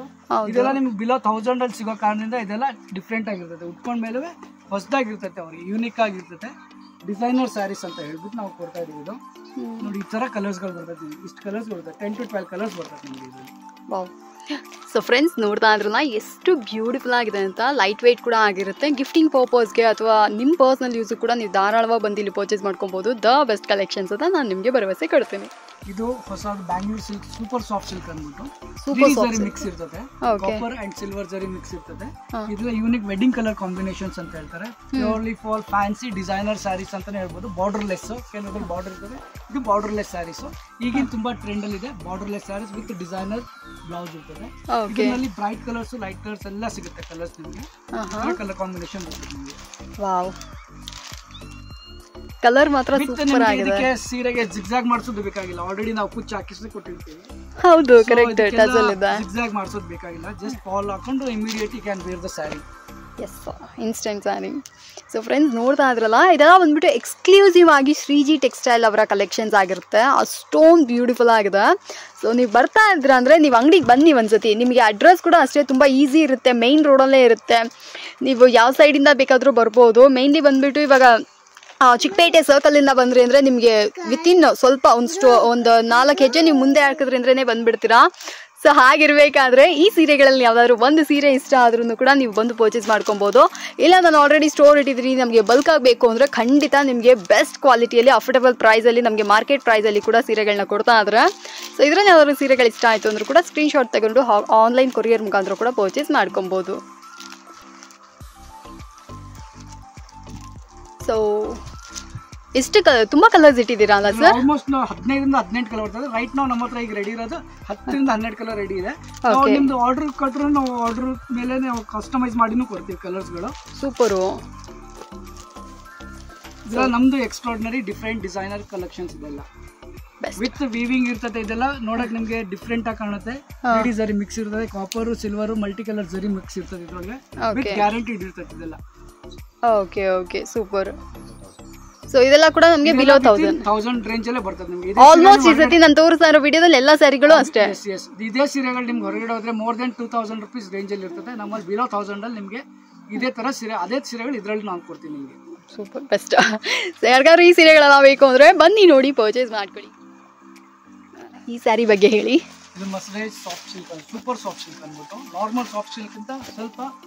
ಇದೆಲ್ಲ ನಿಮ್ಗೆ ಬಿಲೋ 1000 ಅಲ್ಲಿ ಸಿಗೋ ಕಾರಣದಿಂದ ಇದೆಲ್ಲ ಡಿಫ್ರೆಂಟ್ ಆಗಿರ್ತದೆ. ಉಟ್ಕೊಂಡ ಮೇಲೆ ಹೊಸದಾಗಿರ್ತೈತೆ, ಅವ್ರಿಗೆ ಯೂನಿಕ್ ಆಗಿರ್ತೈತೆ. ಡಿಸೈನರ್ ಸ್ಯಾರೀಸ್ ಅಂತ ಹೇಳ್ಬಿಟ್ಟು ನಾವು ಕೊಡ್ತಾ ಇದೀವಿ. ಇದು ನೋಡಿ ಈ ತರ ಕಲರ್ಸ್ಗಳು ಬರ್ತದೆ. ಇಷ್ಟು ಕಲರ್ಸ್ ಬರ್ತದೆ, 10 to 12 ಕಲರ್ಸ್ ಬರ್ತದೆ ನಿಮಗೆ ಇದು. ವಾವ್. ಸೊ ಫ್ರೆಂಡ್ಸ್ ನೋಡ್ತಾ ಇದ್ರಲ್ಲ ಎಷ್ಟು ಬ್ಯೂಟಿಫುಲ್ ಆಗಿದೆ ಅಂತ. ಲೈಟ್ ವೆಯ್ಟ್ ಕೂಡ ಆಗಿರುತ್ತೆ. ಗಿಫ್ಟಿಂಗ್ ಪರ್ಪಸ್ಗೆ ಅಥವಾ ನಿಮ್ಮ ಪರ್ಸ್ನಲ್ ಯೂಸ್ ಕೂಡ ನೀವು ಧಾರಾಳವಾಗಿ ಬಂದು ಇಲ್ಲಿ ಪರ್ಚೇಸ್ ಮಾಡ್ಕೊಬೋದು. ದ ಬೆಸ್ಟ್ ಕಲೆಕ್ಷನ್ಸ್ ಅಂತ ನಾನು ನಿಮಗೆ ಭರವಸೆ ಕೊಡ್ತೀನಿ. ಇದು ಹೊಸ Bangalore silk super soft silk ಅಂದ್ಬಿಟ್ಟು ಸೂಪರ್ ಜರಿ ಮಿಕ್ಸ್ ಇರ್ತದೆ, copper and silver zari mix ಇರ್ತದೆ. ಇದೆಲ್ಲ ಯೂನಿಕ್ ವೆಡ್ಡಿಂಗ್ ಕಲರ್ ಕಾಂಬಿನೇಷನ್ಸ್ ಅಂತ ಹೇಳ್ತಾರೆ. Purely for fancy designer saris ಅಂತಾನೆ ಹೇಳ್ಬೋದು. ಬಾರ್ಡರ್ಲೆಸ್, ಕೆಲವೊಂದು ಬಾರ್ಡರ್ ಇರ್ತದೆ. ಇದು ಬಾರ್ಡರ್ಲೆಸ್ ಸ್ಯಾರೀಸ್ ಈಗಿನ ತುಂಬಾ ಟ್ರೆಂಡ್ ಅಲ್ಲಿ ಇದೆ. Borderless saris with designer blouse ಇರ್ತದೆ. ಇದರಲ್ಲಿ ಬ್ರೈಟ್ ಕಲರ್ಸ್, ಲೈಟ್ ಕಲರ್ಸ್ ಎಲ್ಲ ಸಿಗುತ್ತೆ. ಕಲರ್ಸ್ ನಿಮಗೆ ಕಲರ್ ಕಾಂಬಿನೇಷನ್ ಬರ್ತದೆ ನಿಮಗೆ. ವಾವ್. ಕಲರ್ ಮಾತ್ರ ಸೂಪರ್ ಆಗಿದೆ. ಇದಕ್ಕೆ ಸೀರೆಗೆ ಜಿಗ್ಜಾಗ್ ಮಾಡಿಸೋದು ಬೇಕಾಗಿಲ್ಲ, ಆಲ್ರೆಡಿ ನಾವು ಕುಚ್ಚು ಹಾಕಿಸಿ ಕೊಟ್ಟಿರ್ತೀವಿ. ಹೌದು, ಕರೆಕ್ಟ್. ಟಸಲ್ ಇದೆ, ಜಿಗ್ಜಾಗ್ ಮಾಡಿಸೋದು ಬೇಕಾಗಿಲ್ಲ. ಜಸ್ಟ್ ಫಾಲ್ ಹಾಕೊಂಡು immediate you can wear the sari. Yes, instant sari. So friends, ನೋಡ್ತಾ ಇದ್ರಲ್ಲ, ಇದೆಲ್ಲ ಬಂದ್ಬಿಟ್ಟು ಎಕ್ಸ್ಕ್ಲೂಸಿವ್ ಆಗಿ ಶ್ರೀಜಿ ಟೆಕ್ಸ್ಟೈಲ್ ಅವರ ಕಲೆಕ್ಷನ್ಸ್ ಆಗಿರುತ್ತೆ. ಅಷ್ಟೊಂದು ಬ್ಯೂಟಿಫುಲ್ ಆಗಿದೆ. ಸೊ ನೀವು ಬರ್ತಾ ಇದ್ರ ಅಂದರೆ ನೀವು ಅಂಗಡಿಗೆ ಬನ್ನಿ ಒಂದ್ಸತಿ. ನಿಮಗೆ ಅಡ್ರೆಸ್ ಕೂಡ ಅಷ್ಟೇ ತುಂಬ ಈಸಿ ಇರುತ್ತೆ, ಮೇಯ್ನ್ ರೋಡಲ್ಲೇ ಇರುತ್ತೆ. ನೀವು ಯಾವ ಸೈಡಿಂದ ಬೇಕಾದರೂ ಬರ್ಬೋದು. ಮೇಯ್ನ್ಲಿ ಬಂದುಬಿಟ್ಟು ಇವಾಗ ಚಿಕ್ಕಪೇಟೆ ಸರ್ಕಲಿಂದ ಬಂದ್ರಿ ಅಂದರೆ ನಿಮಗೆ ವಿತಿನ್ ಸ್ವಲ್ಪ ಒಂದು 4 ಹೆಜ್ಜೆ ನೀವು ಮುಂದೆ ಹಾಕಿದ್ರಿ ಅಂದ್ರೇ ಬಂದುಬಿಡ್ತೀರಾ. ಸೊ ಹಾಗಿರ್ಬೇಕಾದ್ರೆ ಈ ಸೀರೆಗಳಲ್ಲಿ ಯಾವುದಾದ್ರು ಒಂದು ಸೀರೆ ಇಷ್ಟ ಆದ್ರೂ ಕೂಡ ನೀವು ಬಂದು ಪರ್ಚೇಸ್ ಮಾಡ್ಕೊಬೋದು. ಇಲ್ಲ ನಾನು ಆಲ್ರೆಡಿ ಸ್ಟೋರ್ ಇಟ್ಟಿದ್ದೀನಿ, ನಮಗೆ ಬಲ್ಕ್ ಆಗಬೇಕು ಅಂದರೆ ಖಂಡಿತ ನಿಮಗೆ ಬೆಸ್ಟ್ ಕ್ವಾಲಿಟಿಯಲ್ಲಿ ಅಫೋರ್ಡಬಲ್ ಪ್ರೈಸಲ್ಲಿ, ನಮಗೆ ಮಾರ್ಕೆಟ್ ಪ್ರೈಸಲ್ಲಿ ಕೂಡ ಸೀರೆಗಳನ್ನ ಕೊಡ್ತಾ ಇದ್ದಾರೆ. ಸೊ ಇದರಲ್ಲಿ ಯಾವ್ದಾದ್ರು ಸೀರೆಗಳು ಇಷ್ಟ ಆಯಿತು ಅಂದರೂ ಕೂಡ ಸ್ಕ್ರೀನ್ಶಾಟ್ ತಗೊಂಡು ಆನ್ಲೈನ್ ಕೊರಿಯರ್ ಮುಖಾಂತರ ಕೂಡ ಪರ್ಚೇಸ್ ಮಾಡ್ಕೊಬೋದು. ಸೊ ಎಷ್ಟು ತುಂಬಾ ಕಲರ್ಸ್ ಇಟ್ಟಿದ್ದೀರಾ ಅಲ್ಲ ಸರ್? ಆಲ್ಮೋಸ್ಟ್ 15ರಿಂದ 18 ಕಲರ್ ಬರ್ತದೆ. ರೈಟ್ ನಾವು ನಮ್ಮ ಹತ್ರ ಈಗ ರೆಡಿ ಇರೋದು 10ರಿಂದ 12 ಕಲರ್ ರೆಡಿ ಇದೆ. ನಿಮ್ದು ಆರ್ಡರ್ ಕೊಟ್ಟರು ನಾವು ಆರ್ಡರ್ ಮೇಲೆ ನಾವು ಕಸ್ಟಮೈಸ್ ಮಾಡಿನೂ ಕೊಡ್ತೀವಿ ಕಲರ್ಸ್ಗಳು. ಸೂಪರು. ಇದೆಲ್ಲ ನಮ್ದು ಎಕ್ಸ್ಟ್ರಾರ್ಡಿನರಿ ಡಿಫ್ರೆಂಟ್ ಡಿಸೈನರ್ ಕಲೆಕ್ಷನ್ಸ್ ಇದೆಲ್ಲ ವಿತ್ ವೀವಿಂಗ್ ಇರ್ತದೆ. ಇದೆಲ್ಲ ನೋಡಕ್ ನಿಮ್ಗೆ ಡಿಫ್ರೆಂಟ್ ಆಗಿ ಕಾಣುತ್ತೆ. ಲೇಡಿ ಜರಿ ಮಿಕ್ಸ್ ಇರ್ತದೆ, ಕಾಪರ್ ಸಿಲ್ವರ್ ಮಲ್ಟಿ ಕಲರ್ ಜರಿ ಮಿಕ್ಸ್ ಇರ್ತದೆ ಇದ್ರೊಳಗೆ. ವಿತ್ ಗ್ಯಾರಂಟಿಡ್ ಇರ್ತದೆ ಇದೆಲ್ಲ. Okay okay, super. ಸೊ ಇದೆಲ್ಲ ಕೂಡ ನಮಗೆ ಬಿಲೋ 1000 ರೇಂಜ್ ಅಲ್ಲೇ ಬರ್ತದೆ ನಿಮಗೆ. ಆಲ್ಮೋಸ್ಟ್ ಈ ಸತಿ ನಾನು ತೋರಿಸ್ತಾ ಇರೋ ವಿಡಿಯೋದಲ್ಲಿ ಎಲ್ಲ ಸ್ಯಾರಿಗಳು ಅಷ್ಟೇ. ಇದೇ ಸೀರೆಗಳು ನಿಮ್ಗೆ ಹೊರಗಡೆ ಹೋದ್ರೆ ಮೋರ್ ದೆನ್ 2000 rupees ರೇಂಜ್ ಅಲ್ಲಿ ಇರ್ತದೆ. ನಮ್ಮಲ್ಲಿ ಬಿಲೋ 1000 ಅಲ್ಲಿ ನಿಮಗೆ ಇದೇ ತರ ಸೀರೆ, ಅದೇ ಸೀರೆಗಳು ಇದರಲ್ಲಿ ನಾವು ಕೊಡ್ತೀವಿ ನಿಮಗೆ. Super, best. ಯಾರಿಗಾದ್ರು ಈ ಸೀರೆಗಳೆಲ್ಲ ಬೇಕು ಅಂದ್ರೆ ಬನ್ನಿ ನೋಡಿ ಪರ್ಚೇಸ್ ಮಾಡ್ಕೊಳ್ಳಿ. ಈ ಸ್ಯಾರಿ ಬಗ್ಗೆ ಹೇಳಿ. ಇದು mercerised soft silk, super soft silk ಅಂದ್ಬಿಟ್ಟು ನಾರ್ಮಲ್ ಸಾಫ್ಟ್ ಸಿಲ್ಕ್ ಅಂತ ಸ್ವಲ್ಪ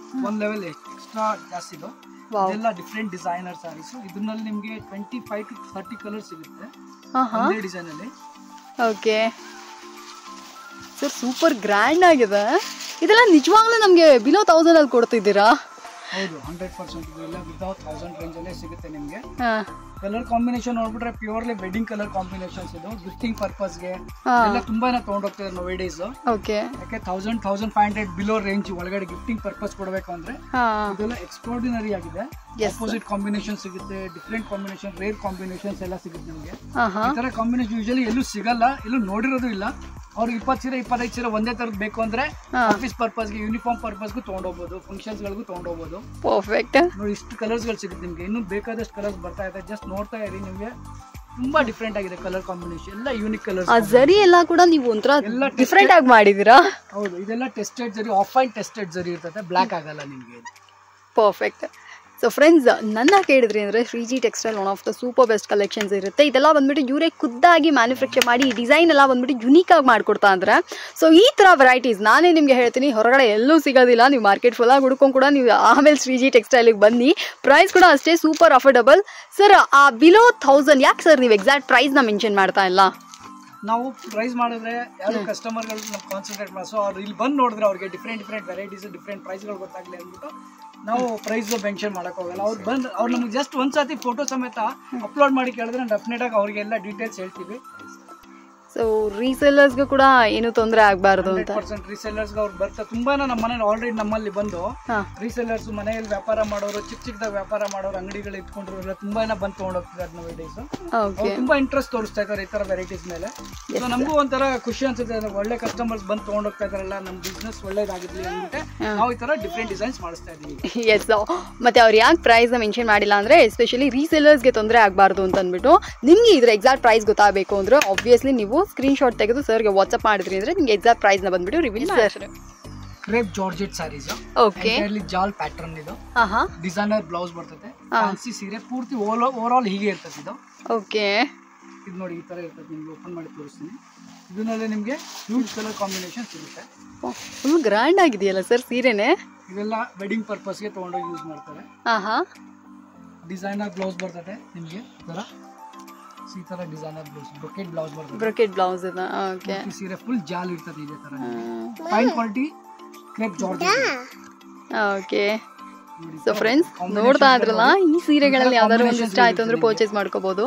1 ಲೆವೆಲ್ ಎಕ್ಸ್ಟ್ರಾ ಜಾಸ್ತಿ ಇದು. ಇದೆಲ್ಲ ಡಿಫ್ರೆಂಟ್ ಡಿಸೈನರ್ ಸ್ಯಾರೀಸ್. ಇದರಲ್ಲಿ ನಿಮಗೆ 25 to 30 ಕಲರ್ ಸಿಗುತ್ತೆ ಒಂದೇ ಡಿಸೈನ್ ಅಲ್ಲಿ. ಓಕೆ ಸರ್, ಸೂಪರ್ ಗ್ರ್ಯಾಂಡ್ ಆಗಿದೆ. ಇದೆಲ್ಲ ನಿಜವಾಗ್ಲೂ ನಮಗೆ ಬಿಲೋ 1000 ಅಲ್ಲಿ ಕೊಡ್ತಿದ್ದೀರಾ? ಹೌದು, 100% ಇದೆಲ್ಲ ವಿತೌಟ್ 1000 ರೇಂಜ್ ಅಲ್ಲೇ ಸಿಗುತ್ತೆ ನಿಮಗೆ. ಕಲರ್ ಕಾಂಬಿನೇಷನ್ ನೋಡ್ಬಿಟ್ರೆ ಪ್ಯೂರ್ಲಿ ವೆಡ್ಡಿಂಗ್ ಕಲರ್ ಕಾಂಬಿನೇಷನ್ಸ್ ಇದು. ಗಿಫ್ಟಿಂಗ್ ಪರ್ಪಸ್ಗೆ ಎಲ್ಲ ತುಂಬಾ ತಗೊಂಡೋಗ್ತಾರೆ ನೋ ಡೇಸ್. ಓಕೆ, ಯಾಕೆ 1000-1500 ಬಿಲೋ ರೇಂಜ್ ಒಳಗಡೆ ಗಿಫ್ಟಿಂಗ್ ಪರ್ಪಸ್ ಕೊಡಬೇಕು ಅಂದ್ರೆ ಇದೆಲ್ಲ ಎಕ್ಸ್ಟ್ರಾರ್ಡಿನರಿ ಆಗಿದೆ. ಅಪೋಸಿಟ್ ಕಾಂಬಿನೇಷನ್ ಸಿಗುತ್ತೆ, ಡಿಫ್ರೆಂಟ್ ಕಾಂಬಿನೇಷನ್, ರೇರ್ ಕಾಂಬಿನೇಷನ್ಸ್ ಎಲ್ಲ ಸಿಗುತ್ತೆ ನಿಮಗೆ. ಈ ತರ ಕಾಂಬಿನೇಷನ್ ಯೂಶಲಿ ಎಲ್ಲೂ ಸಿಗಲ್ಲ, ಎಲ್ಲೂ ನೋಡಿರೋದು ಇಲ್ಲ. ಅವ್ರಿಗೆ 20 ಸೀರೆ 25 ಸೀರೆ ಒಂದೇ ತರದ್ ಬೇಕು ಅಂದ್ರೆ ಆಫೀಸ್ ಪರ್ಪಸ್ಗೆ, ಯೂನಿಫಾರ್ಮ್ ಪರ್ಪಸ್ಗೂ ತಗೊಂಡೋಗ್ಬೋದು, ಫಂಕ್ಷನ್ಸ್ ಗಳಿಗೂ ತಗೊಂಡೋಗ್ಬೋದು. ಪರ್ಫೆಕ್ಟ್. ನೋಡಿ, ಇಷ್ಟು ಕಲರ್ಸ್ ಗಳು ಸಿಗುತ್ತೆ ನಿಮ್ಗೆ. ಇನ್ನೂ ಬೇಕಾದಷ್ಟು ಕಲರ್ಸ್ ಬರ್ತಾ ಇದೆ, ಜಸ್ಟ್ ನೋಡ್ತಾ ಇರಿ. ನಿಮ್ಗೆ ತುಂಬಾ ಡಿಫ್ರೆಂಟ್ ಆಗಿದೆ ಕಲರ್ ಕಾಂಬಿನೇಷನ್, ಎಲ್ಲ ಯೂನಿಕ್ ಕಲರ್ಸ್. ಜರಿ ಎಲ್ಲ ಕೂಡ ನೀವು ಒಂಥರ ಡಿಫ್ರೆಂಟ್ ಆಗಿ ಮಾಡಿದೀರಾ. ಹೌದು, ಇದೆಲ್ಲ ಟೆಸ್ಟೆಡ್ ಜರಿ, ಆಫ್ ವೈಟ್ ಟೆಸ್ಟೆಡ್ ಜರಿ ಇರ್ತದೆ, ಬ್ಲಾಕ್ ಆಗಲ್ಲ ನಿಮ್ಗೆ. ಪರ್ಫೆಕ್ಟ್. ಸೊ ಫ್ರೆಂಡ್ಸ್, ನನ್ನ ಕೇಳಿದ್ರಿ ಅಂದರೆ Shreeji textile one of the super best collections ಇರುತ್ತೆ. ಇದೆಲ್ಲ ಬಂದ್ಬಿಟ್ಟು ಇವರೇ ಖುದ್ದಾಗಿ ಮ್ಯಾನುಫ್ಯಾಕ್ಚರ್ ಮಾಡಿ ಈ ಡಿಸೈನ್ ಎಲ್ಲ ಬಂದ್ಬಿಟ್ಟು ಯುನೀಕಾಗಿ ಮಾಡಿಕೊಡ್ತಾ ಅಂದರೆ. ಸೊ ಈ ಥರ ವೆರೈಟೀಸ್ ನಾನೇ ನಿಮಗೆ ಹೇಳ್ತೀನಿ, ಹೊರಗಡೆ ಎಲ್ಲೂ ಸಿಗೋದಿಲ್ಲ. ನೀವು ಮಾರ್ಕೆಟ್ ಫುಲ್ಲಾಗಿ ಹುಡ್ಕೊಂಡು ಕೂಡ ನೀವು ಆಮೇಲೆ ಶ್ರೀಜಿ ಟೆಕ್ಸ್ಟೈಲಿಗೆ ಬನ್ನಿ. ಪ್ರೈಸ್ ಕೂಡ ಅಷ್ಟೇ ಸೂಪರ್ ಅಫೋರ್ಡಬಲ್. ಸರ್, ಆ ಬಿಲೋ 1000 ಯಾಕೆ ಸರ್ ನೀವು ಎಕ್ಸಾಕ್ಟ್ ಪ್ರೈಸ್ನ ಮೆನ್ಷನ್ ಮಾಡ್ತಾ ಇಲ್ಲ? ನಾವು ಪ್ರೈಸ್ ಮಾಡಿದ್ರೆ ಯಾರು ಕಸ್ಟಮರ್ಗಳು ನಾವು ಕಾನ್ಸಂಟ್ರೇಟ್ ಮಾಡಿ, ಸೊ ಅವ್ರು ಇಲ್ಲಿ ಬಂದು ನೋಡಿದ್ರೆ ಅವ್ರಿಗೆ ಡಿಫ್ರೆಂಟ್ ವೆರೈಟೀಸ್, ಡಿಫ್ರೆಂಟ್ ಪ್ರೈಸ್ಗಳು ಗೊತ್ತಾಗಲಿ ಅಂದ್ಬಿಟ್ಟು ನಾವು ಪ್ರೈಸ್ ಮೆನ್ಷನ್ ಮಾಡಕ್ ಹೋಗಲ್ಲ. ಅವ್ರು ಬಂದು ಅವ್ರು ನಮ್ಗೆ ಜಸ್ಟ್ ಒಂದ್ಸತಿ ಫೋಟೋ ಸಮೇತ ಅಪ್ಲೋಡ್ ಮಾಡಿ ಕೇಳಿದ್ರೆ ಡೆಫಿನೆಟ್ ಆಗಿ ಅವ್ರಿಗೆಲ್ಲ ಡೀಟೇಲ್ಸ್ ಹೇಳ್ತೀವಿ. ಸೊ ರೀಸೆಲ್ಲರ್ಸ್ಗೂ ಕೂಡ ಏನು ತೊಂದರೆ ಆಗಬಾರ್ದು ಅಂತ. 100% ರೀಸೆಲ್ಲರ್ಸ್ಗೆ ಅವ್ರು ಬರ್ತಾರೆ. ತುಂಬಾ ನಮ್ಮ ಮನೇಲಿ ಆಲ್ರೆಡಿ ನಮ್ಮಲ್ಲಿ ಬಂದು ರೀಸೆಲ್ಲರ್ಸ್, ಮನೆಯಲ್ಲಿ ವ್ಯಾಪಾರ ಮಾಡೋರು, ಚಿಕ್ಕದಾಗ ವ್ಯಾಪಾರ ಮಾಡೋರು, ಅಂಗಡಿಗಳು ಇಟ್ಕೊಂಡ್ರು ಎಲ್ಲ ತುಂಬಾ ಬಂದು ತಗೊಂಡೋಗ್ತಿದ್ದಾರೆ ನವೇಡೇಸ್. ತುಂಬಾ ಇಂಟ್ರೆಸ್ಟ್ ತೋರಿಸ್ತಾ ಇದ್ದಾರೆ ಈ ತರ ವೆರೈಟೀಸ್ ಮೇಲೆ. ಸೊ ನಮಗೂ ಒಂಥರ ಖುಷಿ ಅನ್ಸುತ್ತೆ, ಒಳ್ಳೆ ಕಸ್ಟಮರ್ಸ್ ಬಂದು ತಗೊಂಡೋಗ್ತಾ ಇದಾರಲ್ಲ, ನಮ್ ಬಿಸ್ನೆಸ್ ಒಳ್ಳೇದಾಗಿರ್ಲಿ ಅಂದ್ಬಿಟ್ಟು ನಾವು ಈ ತರ ಡಿಫ್ರೆಂಟ್ ಡಿಸೈನ್ಸ್ ಮಾಡಿಸ್ತಾ ಇದೀವಿ. ಎಸ್, ಮತ್ತೆ ಅವ್ರು ಯಾಕೆ ಪ್ರೈಸ್ ಮೆನ್ಷನ್ ಮಾಡಿಲ್ಲ ಅಂದ್ರೆ ಎಸ್ಪೆಷಲಿ ರೀಸೆಲ್ಲರ್ಸ್ಗೆ ತೊಂದರೆ ಆಗಬಾರ್ದು ಅಂತ ಅಂದ್ಬಿಟ್ಟು. ನಿಮ್ಗೆ ಇದ್ರ ಎಕ್ಸಾಕ್ಟ್ ಪ್ರೈಸ್ ಗೊತ್ತಾಗಬೇಕು ಅಂದ್ರೆ ಆಬ್ವಿಯಸ್ಲಿ ನೀವು ಸ್ಕ್ರೀನ್ಶಾಟ್ ತೆಗೆದು ಸರ್ಗೆ ವಾಟ್ಸ್ಆಪ್ ಮಾಡಿದ್ರಿ ಅಂದ್ರೆ ನಿಮ್ಗೆ ಎಕ್ಸಾಕ್ಟ್ ಪ್ರೈಸ್ ನ ಬಂದ್ಬಿಟ್ಟು ರಿವೀಲ್ ಮಾಡ್ತಾರೆ. ಕ್ರೇಪ್ ಜಾರ್ಜೆಟ್ ಸ್ಯಾರೀಸ್, ಓಕೆ, ಇದರಲ್ಲಿ ಜಾಲ್ ಪ್ಯಾಟರ್ನ್ ಇದು, ಡಿಸೈನರ್ ಬ್ಲೌಸ್ ಬರ್ತದೆ, ಫ್ಯಾನ್ಸಿ ಸೀರೆ ಪೂರ್ತಿ ಓವರ್ ಆಲ್ ಹೀಗೆ ಇರ್ತದೆ ಇದು. ಓಕೆ, ಇದು ನೋಡಿ ಈ ತರ ಇರ್ತದೆ. ನಿಮ್ಗೆ ಓಪನ್ ಮಾಡಿ ತೋರಿಸ್ತೀನಿ. ಇದರಲ್ಲಿ ನಿಮ್ಗೆ ಹ್ಯೂಜ್ ಕಲರ್ ಕಾಂಬಿನೇಷನ್ ಸಿಗುತ್ತೆ. ಫುಲ್ ಗ್ರ್ಯಾಂಡ್ ಆಗಿದೆಯಲ್ಲ ಸರ್ ಸೀರೆನೆ. ಇದೆಲ್ಲ ವೆಡ್ಡಿಂಗ್ ಪರ್ಪಸ್ಗೆ ತಗೊಂಡೋಗಿ ಯೂಸ್ ಮಾಡ್ತಾರೆ. ಡಿಸೈನರ್ ಬ್ಲೌಸ್ ಬರ್ತದೆ ನಿಮ್ಗೆ ಈ ತರ ಡಿಸೈನರ್ ಬ್ಲೌಸ್, ಬ್ರೊಕೆಟ್ ಬ್ಲೌಸ್ ಬರ್ತದೆ. ಬ್ರೊಕೆಟ್ ಬ್ಲೌಸ್ ಇದೆ. ಓಕೆ, ಸೀರೆ ಫುಲ್ ಜಾಲ್ ಇರ್ತದೆ ಇದೇ ತರ. Fine quality crepe georgette. Okay, so friends ನೋಡ್ತಾ ಇದ್ರಲ್ಲ, ಈ ಸೀರೆಗಳಲ್ಲಿ ಯಾವ್ದಾದ್ರು ಒಂದು ಇಷ್ಟ ಆಯ್ತು ಅಂದ್ರೆ ಪರ್ಚೇಸ್ ಮಾಡ್ಕೋಬಹುದು.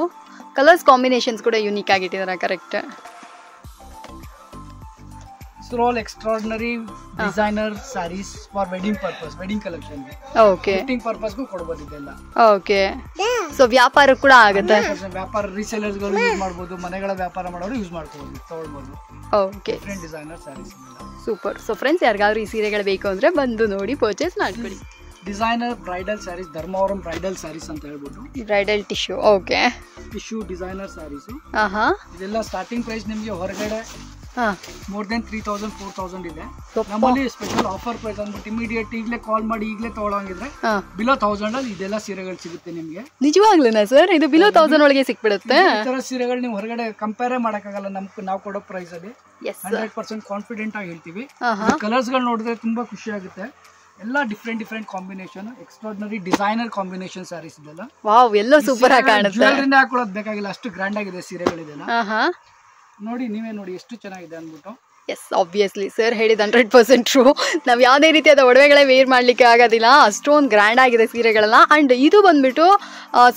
ಕಲರ್ಸ್ ಕಾಂಬಿನೇಷನ್ಸ್ ಕೂಡ ಯೂನಿಕ್ ಆಗಿಟ್ಟಿದ್ದಾರೆ. Correct. are all extraordinary designer sarees for wedding purpose, wedding collection. Okay Wedding purpose ಗೂ ಕೊಡಬಹುದು ಇದೆಲ್ಲ. ಓಕೆ ಸೊ ವ್ಯಾಪಾರ ಕೂಡ ಆಗುತ್ತೆ. ವ್ಯಾಪಾರ ರೀಸೆಲರ್ಸ್ ಗಳು ಯೂಸ್ ಮಾಡಬಹುದು, ಮನೆಗಳ ವ್ಯಾಪಾರ ಮಾಡೋರು ಯೂಸ್ ಮಾಡ್ಕೋಬಹುದು, ತಗೊಳ್ಳಬಹುದು. Okay different designer sarees. Super. So friends, ಯಾರಿಗಾದ್ರೂ ಈ ಸೀರೆಗಳು ಬೇಕು ಅಂದ್ರೆ ಬಂದು ನೋಡಿ ಪರ್ಚೇಸ್ ಮಾಡ್ಕೊಳ್ಳಿ. Designer bridal sarees, Dharmavaram bridal sarees ಅಂತ ಹೇಳ್ಬೋದು. Bridal tissue. Okay. Tissue designer sarees. ಆಹಾ. ಇದೆಲ್ಲ ಸ್ಟಾರ್ಟಿಂಗ್ ಪ್ರೈಸ್ ನಿಮಗೆ ಹೊರಗಡೆ ಮೋರ್ ದೆನ್ 3000 4000 ಇದೆ. ಯಪ್ಪಾ. ನಮ್ಮಲ್ಲಿ ಸ್ಪೆಷಲ್ ಆಫರ್ ಪ್ರೈಸ್ ಅಂದ್ಬಿಟ್ಟು ಇಮಿಡಿಯೇಟ್ ಈಗಲೇ ಕಾಲ್ ಮಾಡಿ ಈಗಲೇ ತಗೊಳಂಗಿದ್ರೆ ಬಿಲೋ 1000 ಅಲ್ಲಿ ಇದೆಲ್ಲ ಸೀರೆಗಳು ಸಿಗುತ್ತೆ ನಿಮಗೆ. ನಿಜವಾಗ್ಲೂನಾ ಸರ್? ಇದು ಬಿಲೋ 1000 ಒಳಗೆ ಸಿಕ್ಬಿಡುತ್ತೆ? ಈ ತರ ಸೀರೆಗಳು ನೀವು ಹೊರಗಡೆ ಕಂಪೇರ್ ಮಾಡಕ್ಕಾಗಲ್ಲ. ನಾವು ಕೊಡೋ ಪ್ರೈಸ್ ಅಲ್ಲಿ 100% ಕಾನ್ಫಿಡೆಂಟ್ ಆಗಿ ಹೇಳ್ತೀವಿ. ಕಲರ್ಸ್ ಗಳು ನೋಡಿದ್ರೆ ತುಂಬಾ ಖುಷಿ ಆಗುತ್ತೆ. ಎಲ್ಲ different combination, extraordinary designer combination saris ಇದೆಲ್ಲ. ವಾವ್, ಎಲ್ಲ ಸೂಪರ್ ಆಗಿ ಕಾಣುತ್ತೆ. ಜ್ಯುವೆಲರಿನ ಹಾಕೊಳ್ಳೋದು ಬೇಕಾಗಿಲ್ಲ, ಅಷ್ಟು ಗ್ರ್ಯಾಂಡ್ ಆಗಿದೆ ಸೀರೆಗಳಿದೆಲ್ಲ. ಆಹಾ. ನೋಡಿ, ನೀವೇ ನೋಡಿ ಎಷ್ಟು ಚೆನ್ನಾಗಿದೆ ಅಂದ್ಬಿಟ್ಟು. ಎಸ್, ಆಬ್ವಿಯಸ್ಲಿ ಸರ್ ಹೇಳಿದ 100% ಟ್ರೂ. ನಾವು ಯಾವುದೇ ರೀತಿಯಾದ ಒಡವೆಗಳೇ ವೇರ್ ಮಾಡಲಿಕ್ಕೆ ಆಗೋದಿಲ್ಲ, ಅಷ್ಟೊಂದು ಗ್ರ್ಯಾಂಡ್ ಆಗಿದೆ ಸೀರೆಗಳೆಲ್ಲ. ಆ್ಯಂಡ್ ಇದು ಬಂದ್ಬಿಟ್ಟು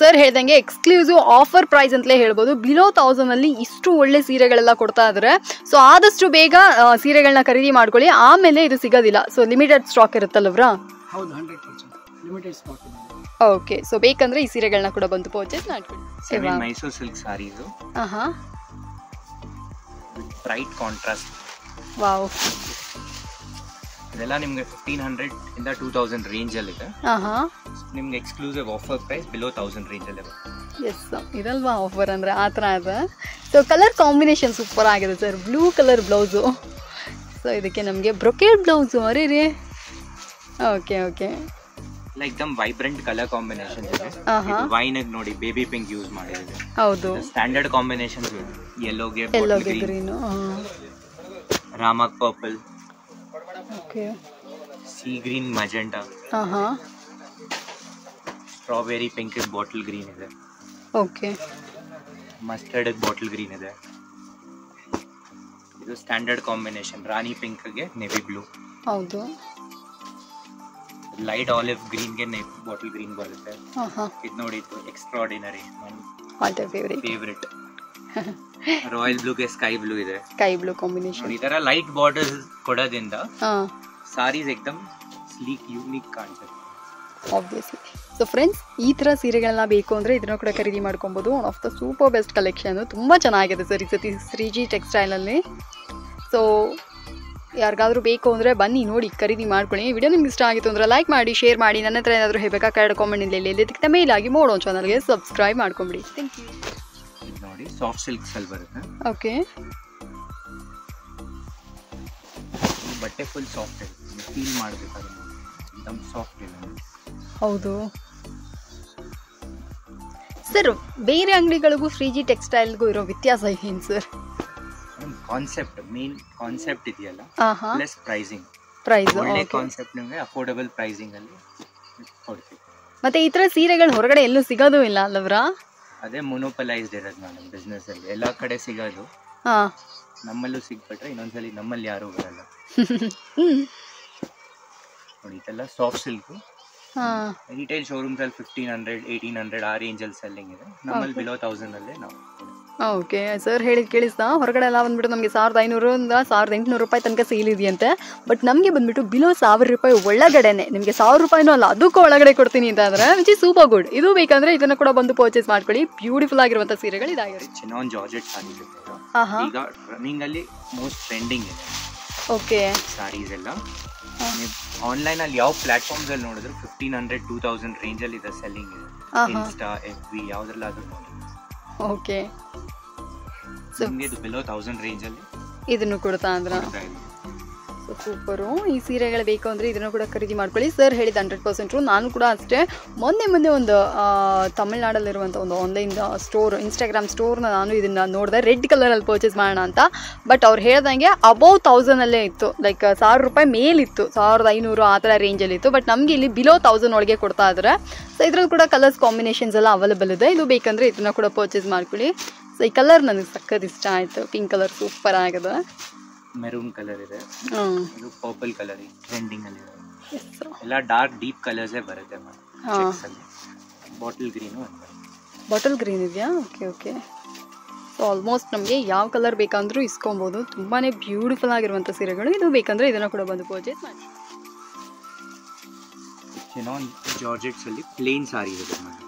ಸರ್ ಹೇಳ್ದಂಗೆ ಎಕ್ಸ್ಕ್ಲೂಸಿವ್ ಆಫರ್ ಪ್ರೈಸ್ ಅಂತಲೇ ಹೇಳ್ಬೋದು. ಬಿಲೋ 1000 ಅಲ್ಲಿ ಇಷ್ಟು ಒಳ್ಳೆ ಸೀರೆಗಳೆಲ್ಲ ಕೊಡ್ತಾ ಇದ್ದಾರೆ. ಸೊ ಆದಷ್ಟು ಬೇಗ ಸೀರೆಗಳನ್ನ ಖರೀದಿ ಮಾಡ್ಕೊಳ್ಳಿ, ಆಮೇಲೆ ಇದು ಸಿಗೋದಿಲ್ಲ. ಸೊ ಲಿಮಿಟೆಡ್ ಸ್ಟಾಕ್ ಇರುತ್ತಲ್ಲವ್ರಾ? ಹೌದು, 100% ಲಿಮಿಟೆಡ್ ಸ್ಟಾಕ್ ಇದೆ. ಓಕೆ. ಸೊ ಬೇಕಂದ್ರೆ ಈ ಸೀರೆಗಳನ್ನ ಕೂಡ ಬಂದು ಪರ್ಚೇಸ್ ಮಾಡ್ಕೊಳ್ಳಿ. Mysore silk sarees. ಆಹಾ. Bright contrast. ವಾವ್. ಇದೆಲ್ಲ ನಿಮಗೆ 1500 ಇಂದ 2000 ರೇಂಜ್ ಅಲ್ಲಿ ಇದೆ. ಆಹಾ. ನಿಮ್ಗೆ exclusive offer price below 1000 range ಅಲ್ಲಿ. ಎಸ್, ಇದಲ್ವಾ ಆಫರ್ ಅಂದ್ರೆ ಆ ಥರ ಇದೆ. ಸೊ ಕಲರ್ ಕಾಂಬಿನೇಷನ್ ಸೂಪರ್ ಆಗಿದೆ sir. Blue colour blouse. So ಇದಕ್ಕೆ ನಮಗೆ ಬ್ರೊಕೇಡ್ ಬ್ಲೌಸು. ಅರೇ ರೇ. Okay okay. ಎಕ್ದಮ್ ವೈಬ್ರೆಂಟ್ ಕಲರ್ ಕಾಂಬಿನೇಷನ್ ಇದೆ. ವೈನ್ ನೋಡಿ ಬೇಬಿ ಪಿಂಕ್ ಯೂಸ್ ಮಾಡಿದೆ. ಹೌದು. ಸ್ಟ್ಯಾಂಡರ್ಡ್ ಕಾಂಬಿನೇಷನ್ಸ್ ಇದೆ. ಯೆಲ್ಲೋಗೆ ಗ್ರೀನ್, ರಾಮಕ್ purple, okay, sea green magenta, strawberry pink bottle green ಇದೆ. ಓಕೆ. ಮಸ್ಟರ್ಡ್ ಬಾಟಲ್ ಗ್ರೀನ್ ಇದೆ. ಇದು ಸ್ಟ್ಯಾಂಡರ್ಡ್ ಕಾಂಬಿನೇಷನ್. ರಾಣಿ ಪಿಂಕ್ ಗೆ ನೇವಿ ಬ್ಲೂ. ಹೌದು. ಲೈಟ್ ಆಲಿವ್ ಗ್ರೀನ್ ಗೆ ಬಾಟಲ್ ಗ್ರೀನ್ ಬರುತ್ತೆ. ಇದು ನೋಡಿ, ಇದು ಎಕ್ಸ್ಟ್ರಾರ್ಡಿನರಿ, ಫೇವರಿಟ್. ರಾಯಲ್ ಬ್ಲೂ ಗೆ ಸ್ಕೈ ಬ್ಲೂ ಇದೆ. Sky blue combination. ಈ ತರ ಲೈಟ್ ಬಾರ್ಡರ್ಸ್ ಕೊಡೋದ್ರಿಂದ ಸಾರೀಸ್ ಎಕ್ದಮ್ ಸ್ಲೀಕ್, ಯೂನಿಕ್ ಕಾಣಿಸುತ್ತೆ. ಆಬ್ವಿಯಸ್ಲಿ. ಸೊ ಫ್ರೆಂಡ್ಸ್, ಈ ಥರ ಸೀರೆಗಳನ್ನ ಬೇಕು ಅಂದರೆ ಇದನ್ನು ಕೂಡ ಖರೀದಿ ಮಾಡ್ಕೊಬೋದು. One of the super best collection. ತುಂಬ ಚೆನ್ನಾಗಿದೆ ಸರ್ ಈ ಸತಿ ಶ್ರೀಜಿ ಟೆಕ್ಸ್ಟೈಲಲ್ಲಿ. ಸೊ ಯಾರಿಗಾದ್ರೂ ಬೇಕು ಅಂದರೆ ಬನ್ನಿ, ನೋಡಿ, ಖರೀದಿ ಮಾಡ್ಕೊಳ್ಳಿ. ವಿಡಿಯೋ ನಿಮ್ಗೆ ಇಷ್ಟ ಆಗಿತ್ತು ಅಂದರೆ ಲೈಕ್ ಮಾಡಿ, ಶೇರ್ ಮಾಡಿ. ನನ್ನ ಹತ್ರ ಏನಾದರೂ ಹೇಳಬೇಕಾ ಕೆಳಗಡೆ ಕಾಮೆಂಟ್ ಇಲ್ಲಿ ಮೇಲ್ ಆಗಿ ಮಾಡೋಣ ಚಾನಲ್ಗೆ ಸಬ್ಸ್ಕ್ರೈಬ್ ಮಾಡ್ಕೊಂಬಿಡಿ. Thank you. ನೋಡಿ, ಸಾಫ್ಟ್ ಸಿಲ್ಕ್ ಅಲ್ಲಿ ಬರುತ್ತೆ. ಓಕೆ. ಬಟ್ಟೆ ಫುಲ್ ಸಾಫ್ಟ್ ಇದೆ, ಫೀಲ್ ಮಾಡಬೇಕಾದ್ರೆ एकदम ಸಾಫ್ಟ್ ಇದೆ. ಹೌದು ಸರ್. ಬೇರೆ ಅಂಗಡಿಗಳಿಗೂ ಶ್ರೀಜಿ ಟೆಕ್ಸ್ಟೈಲ್ಗೂ ಇರೋ ವ್ಯತ್ಯಾಸ ಏನು ಸರ್? ಕಾನ್ಸೆಪ್ಟ್, ಮೇನ್ ಕಾನ್ಸೆಪ್ಟ್ ಇದೆಯಲ್ಲ, ಪ್ಲಸ್ ಪ್ರೈಸಿಂಗ್. ಒಳ್ಳೆ ಕಾನ್ಸೆಪ್ಟ್ ನಿಮಗೆ ಅಫೋರ್ಡಬಲ್ ಪ್ರೈಸಿಂಗ್ ಅಲ್ಲಿ ಕೊಡ್ತೀವಿ. ಮತ್ತೆ ಈ ತರ ಸೀರೆಗಳು ಹೊರಗಡೆ ಎಲ್ಲೂ ಸಿಗೋದು ಇಲ್ಲ ಅಲ್ಲವ್ರಾ? ಅದೇ ಮೊನೋಪಲೈಸ್ಡ್ ಇರೋದು ಮೇಡಮ್ ಬಿಸ್ನೆಸ್ ಅಲ್ಲಿ. ಎಲ್ಲಾ ಕಡೆ ಸಿಗೋದು, ನಮ್ಮಲ್ಲೂ ಸಿಗ್ಬಿಟ್ರೆ ಇನ್ನೊಂದ್ಸಲಿ ನಮ್ಮಲ್ಲಿ ಯಾರು ಬರಲ್ಲ. ನೋಡಿ, ಇದೆಲ್ಲ ಸಾಫ್ಟ್ ಸಿಲ್ಕ್. ರಿಟೇಲ್ ಶೋರೂಮ್ಸ್ ಅಲ್ಲಿ 1500 1800 ಆ ರೇಂಜ್ ಅಲ್ಲಿ ಸೆಲ್ಲಿಂಗ್ ಇದೆ. ನಮ್ಮಲ್ಲಿ ಬಿಲೋ 1000 ಅಲ್ಲೇ ನಾವು. ಓಕೆ ಸರ್, ಹೇಳಿದ್ ಕೇಳಿಸ್ತಾ? ಹೊರಗಡೆ ಎಲ್ಲ ಬಂದ್ಬಿಟ್ಟು ನಮಗೆ 1500 1800 ರೂಪಾಯಿ ತನಕ ಸೇಲ್ ಇದೆಯಂತೆ. ಬಟ್ ನಮಗೆ ಬಂದ್ಬಿಟ್ಟು ಬಿಲೋ 1000 ರೂಪಾಯಿ ಒಳಗಡೆನೆ, ನಿಮಗೆ 1000 ರೂಪಾಯಿನೂ ಅಲ್ಲ, ಅದಕ್ಕೂ ಒಳಗಡೆ ಕೊಡ್ತೀನಿ ಅಂತ ಅಂದ್ರೆ ವಿಚ್ ಇಸ್ ಸೂಪರ್ ಗುಡ್. ಇದು ಬೇಕಂದ್ರೆ ಇದನ್ನ ಕೂಡ ಬಂದು ಪರ್ಚೇಸ್ ಮಾಡ್ಕೊಳ್ಳಿ. ಬ್ಯೂಟಿಫುಲ್ ಆಗಿರುವಂತ ಸೀರೆಗಳು ಇದಾಗಿದೆ. ಚಿನಾನ್ ಜಾರ್ಜೆಟ್ ಸಾರೀಸ್ ಈಗ ರನ್ನಿಂಗ್ ಅಲ್ಲಿ ಮೋಸ್ಟ್ ಟ್ರೆಂಡಿಂಗ್ ಇದೆ. ಓಕೆ. ಸಾರೀಸ್ ಎಲ್ಲ ಆನ್ಲೈನ್ ಅಲ್ಲಿ ಯಾವ ಪ್ಲಾಟ್ಫಾರ್ಮ್ಸ್ ಅಲ್ಲಿ ನೋಡಿದ್ರು 1500 2000 ರೇಂಜ್ ಅಲ್ಲಿ ಇದೆ ಸೆಲ್ಲಿಂಗ್ ಇದೆ. ಇನ್ಸ್ಟಾ, FB ಯಾವ್ದ್ರಲ್ಲಾದ್ರೂ ನೋಡಿ. ಓಕೆ. ನಿಮಗೆ ಇದು ಬಿಲೋ 1000 ರೇಂಜ್ ಅಲ್ಲಿ ಇದನ್ನು ಕೊಡ್ತಾ ಅಂದ್ರೆ ಸೂಪರು. ಈ ಸೀರೆಗಳು ಬೇಕು ಅಂದರೆ ಇದನ್ನು ಕೂಡ ಖರೀದಿ ಮಾಡ್ಕೊಳ್ಳಿ. ಸರ್ ಹೇಳಿದ 100% ನಾನು ಕೂಡ ಅಷ್ಟೇ. ಮೊನ್ನೆ ಒಂದು ತಮಿಳ್ನಾಡಲ್ಲಿರುವಂಥ ಒಂದು ಆನ್ಲೈನ್ ಸ್ಟೋರ್, ಇನ್ಸ್ಟಾಗ್ರಾಮ್ ಸ್ಟೋರ್ನ ನಾನು ಇದನ್ನು ನೋಡಿದೆ, ರೆಡ್ ಕಲರಲ್ಲಿ ಪರ್ಚೇಸ್ ಮಾಡೋಣ ಅಂತ. ಬಟ್ ಅವ್ರು ಹೇಳ್ದಂಗೆ ಅಬೌವ್ 1000 ಇತ್ತು, ಲೈಕ್ 1000 ರೂಪಾಯಿ ಮೇಲಿತ್ತು, 1500 ಆ ಥರ ರೇಂಜಲ್ಲಿ ಇತ್ತು. ಬಟ್ ನಮಗೆ ಇಲ್ಲಿ ಬಿಲೋ 1000 ಒಳಗೆ ಕೊಡ್ತಾ ಇದ್ದಾರೆ. ಸೊ ಇದ್ರಲ್ಲಿ ಕೂಡ ಕಲರ್ಸ್ ಕಾಂಬಿನೇಷನ್ಸ್ ಎಲ್ಲ ಅವೈಲೇಬಲ್ ಇದೆ. ಇದು ಬೇಕಂದರೆ ಇದನ್ನು ಕೂಡ ಪರ್ಚೇಸ್ ಮಾಡ್ಕೊಳ್ಳಿ. ಸೊ ಈ ಕಲರ್ ನನಗೆ ಸಖತ್ ಇಷ್ಟ ಆಯಿತು. ಪಿಂಕ್ ಕಲರ್ ಸೂಪರ್ ಆಗಿದೆ. ಮೆರೂನ್ ಕಲರ್ ಇದೆ, ಇದು ಪರ್ಪಲ್ ಕಲರ್ ಟ್ರೆಂಡಿಂಗ್ ಅಲ್ಲಿ ಇದೆ. ಎಲ್ಲ ಡಾರ್ಕ್ ಡೀಪ್ ಕಲರ್ಸ್ ಬರುತ್ತೆ. ಬಾಟಲ್ ಗ್ರೀನ್, ಬಾಟಲ್ ಗ್ರೀನ್ ಇದೆಯಾ? Okay okay. ಸೊ ಆಲ್ಮೋಸ್ಟ್ ನಮಗೆ ಯಾವ ಕಲರ್ ಬೇಕಂದ್ರೂ ಇಸ್ಕೊಬೋದು. ತುಂಬಾ ಬ್ಯೂಟಿಫುಲ್ ಆಗಿರುವಂಥ ಸೀರೆಗಳು. ಇದು ಬೇಕಂದರೆ ಇದನ್ನು ಕೂಡ ಬಂದು ಪರ್ಚೇಸ್ ಮಾಡಿ. ಚಿನಾನ್ ಜಾರ್ಜೆಟ್ಸ್ ಅಲ್ಲಿ ಪ್ಲೇನ್ ಸಾರಿ ಇದೆ ಮೇಡಮ್.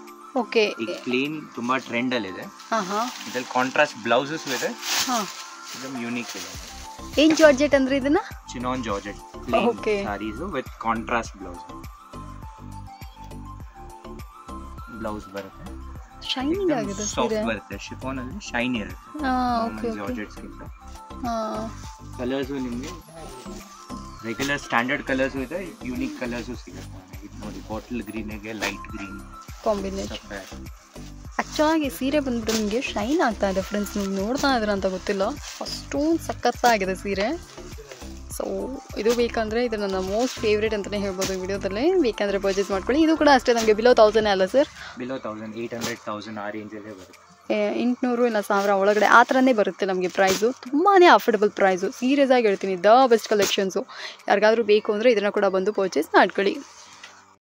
ಓಕೆ, ಈಗ ಪ್ಲೇನ್ ತುಂಬಾ ಟ್ರೆಂಡ್ ಅಲ್ಲಿ ಇದೆ. ಹಾಂ, ಇದರಲ್ಲಿ ಕಾಂಟ್ರಾಸ್ಟ್ ಬ್ಲೌಸಸ್ ಇದೆ. ಹಾಂ, ಇದು ಯೂನಿಕ್ ಇದೆ. ಏನು ಜಾರ್ಜೆಟ್ ಅಂದ್ರೆ ಇದನ್ನ? Chinon georgette Okay. Plain saris with contrast blouse ಬರುತ್ತೆ. ಶೈನಿಂಗ್ ಆಗಿದೆ ಸಾಫ್ಟ್ ಸೀರೆ. ಬರುತ್ತೆ, ಶಿಫಾನ್ ಅಲ್ಲಿ ಶೈನಿ ಇರುತ್ತೆ. ಓಕೆ, ಜಾರ್ಜೆಟ್ಸ್ ಗಿಂತ ಹಾಂ, ಕಲರ್ಸ್ ನಿಮಗೆ ರೆಗ್ಯುಲರ್ ಸ್ಟ್ಯಾಂಡರ್ಡ್ ಕಲರ್ಸ್ ಇದೆ, ಯೂನಿಕ್ ಕಲರ್ಸ್ ಸಿಗುತ್ತೆ. ಇದು ನೋಡಿ, ಬಾಟಲ್ ಗ್ರೀನ್ಗೆ ಲೈಟ್ ಗ್ರೀನ್ ಕಾಂಬಿನೇಷನ್. ಆ್ಯಕ್ಚುಲಾಗಿ ಸೀರೆ ಬಂದ್ಬಿಟ್ಟು ನಿಮಗೆ ಶೈನ್ ಆಗ್ತಾ ಇದೆ ಫ್ರೆಂಡ್ಸ್. ನೀವು ನೋಡ್ತಾ ಇದ್ದೀರ ಅಂತ ಗೊತ್ತಿಲ್ಲ, ಅಷ್ಟೊಂದು ಸಖತ್ತಾಗಿದೆ ಸೀರೆ. ಸೊ ಇದು ಬೇಕಂದರೆ ಇದು ನನ್ನ ಮೋಸ್ಟ್ ಫೇವ್ರೇಟ್ ಅಂತಲೇ ಹೇಳ್ಬೋದು ಈ ವಿಡಿಯೋದಲ್ಲೇ. ಬೇಕಂದರೆ ಪರ್ಚೇಸ್ ಮಾಡ್ಕೊಳ್ಳಿ. ಇದು ಕೂಡ ಅಷ್ಟೇ ನಮಗೆ ಬಿಲೋ 1000 ಅಲ್ಲ ಸರ್? ಬಿಲೋ 1800 ಆ ರೇಂಜಲ್ಲೇ ಬರುತ್ತೆ. 800 ಇಲ್ಲ 1000 ಒಳಗಡೆ ಆ ಥರನೇ ಬರುತ್ತೆ ನಮಗೆ ಪ್ರೈಸು. ತುಂಬಾ ಅಫೋರ್ಡಬಲ್ ಪ್ರೈಸು. ಸೀರಿಯಸ್ ಆಗಿ ಹೇಳ್ತೀನಿ, ದ ಬೆಸ್ಟ್ ಕಲೆಕ್ಷನ್ಸು. ಯಾರಿಗಾದರೂ ಬೇಕು ಅಂದರೆ ಇದನ್ನು ಕೂಡ ಬಂದು ಪರ್ಚೇಸ್ ಮಾಡ್ಕೊಳ್ಳಿ.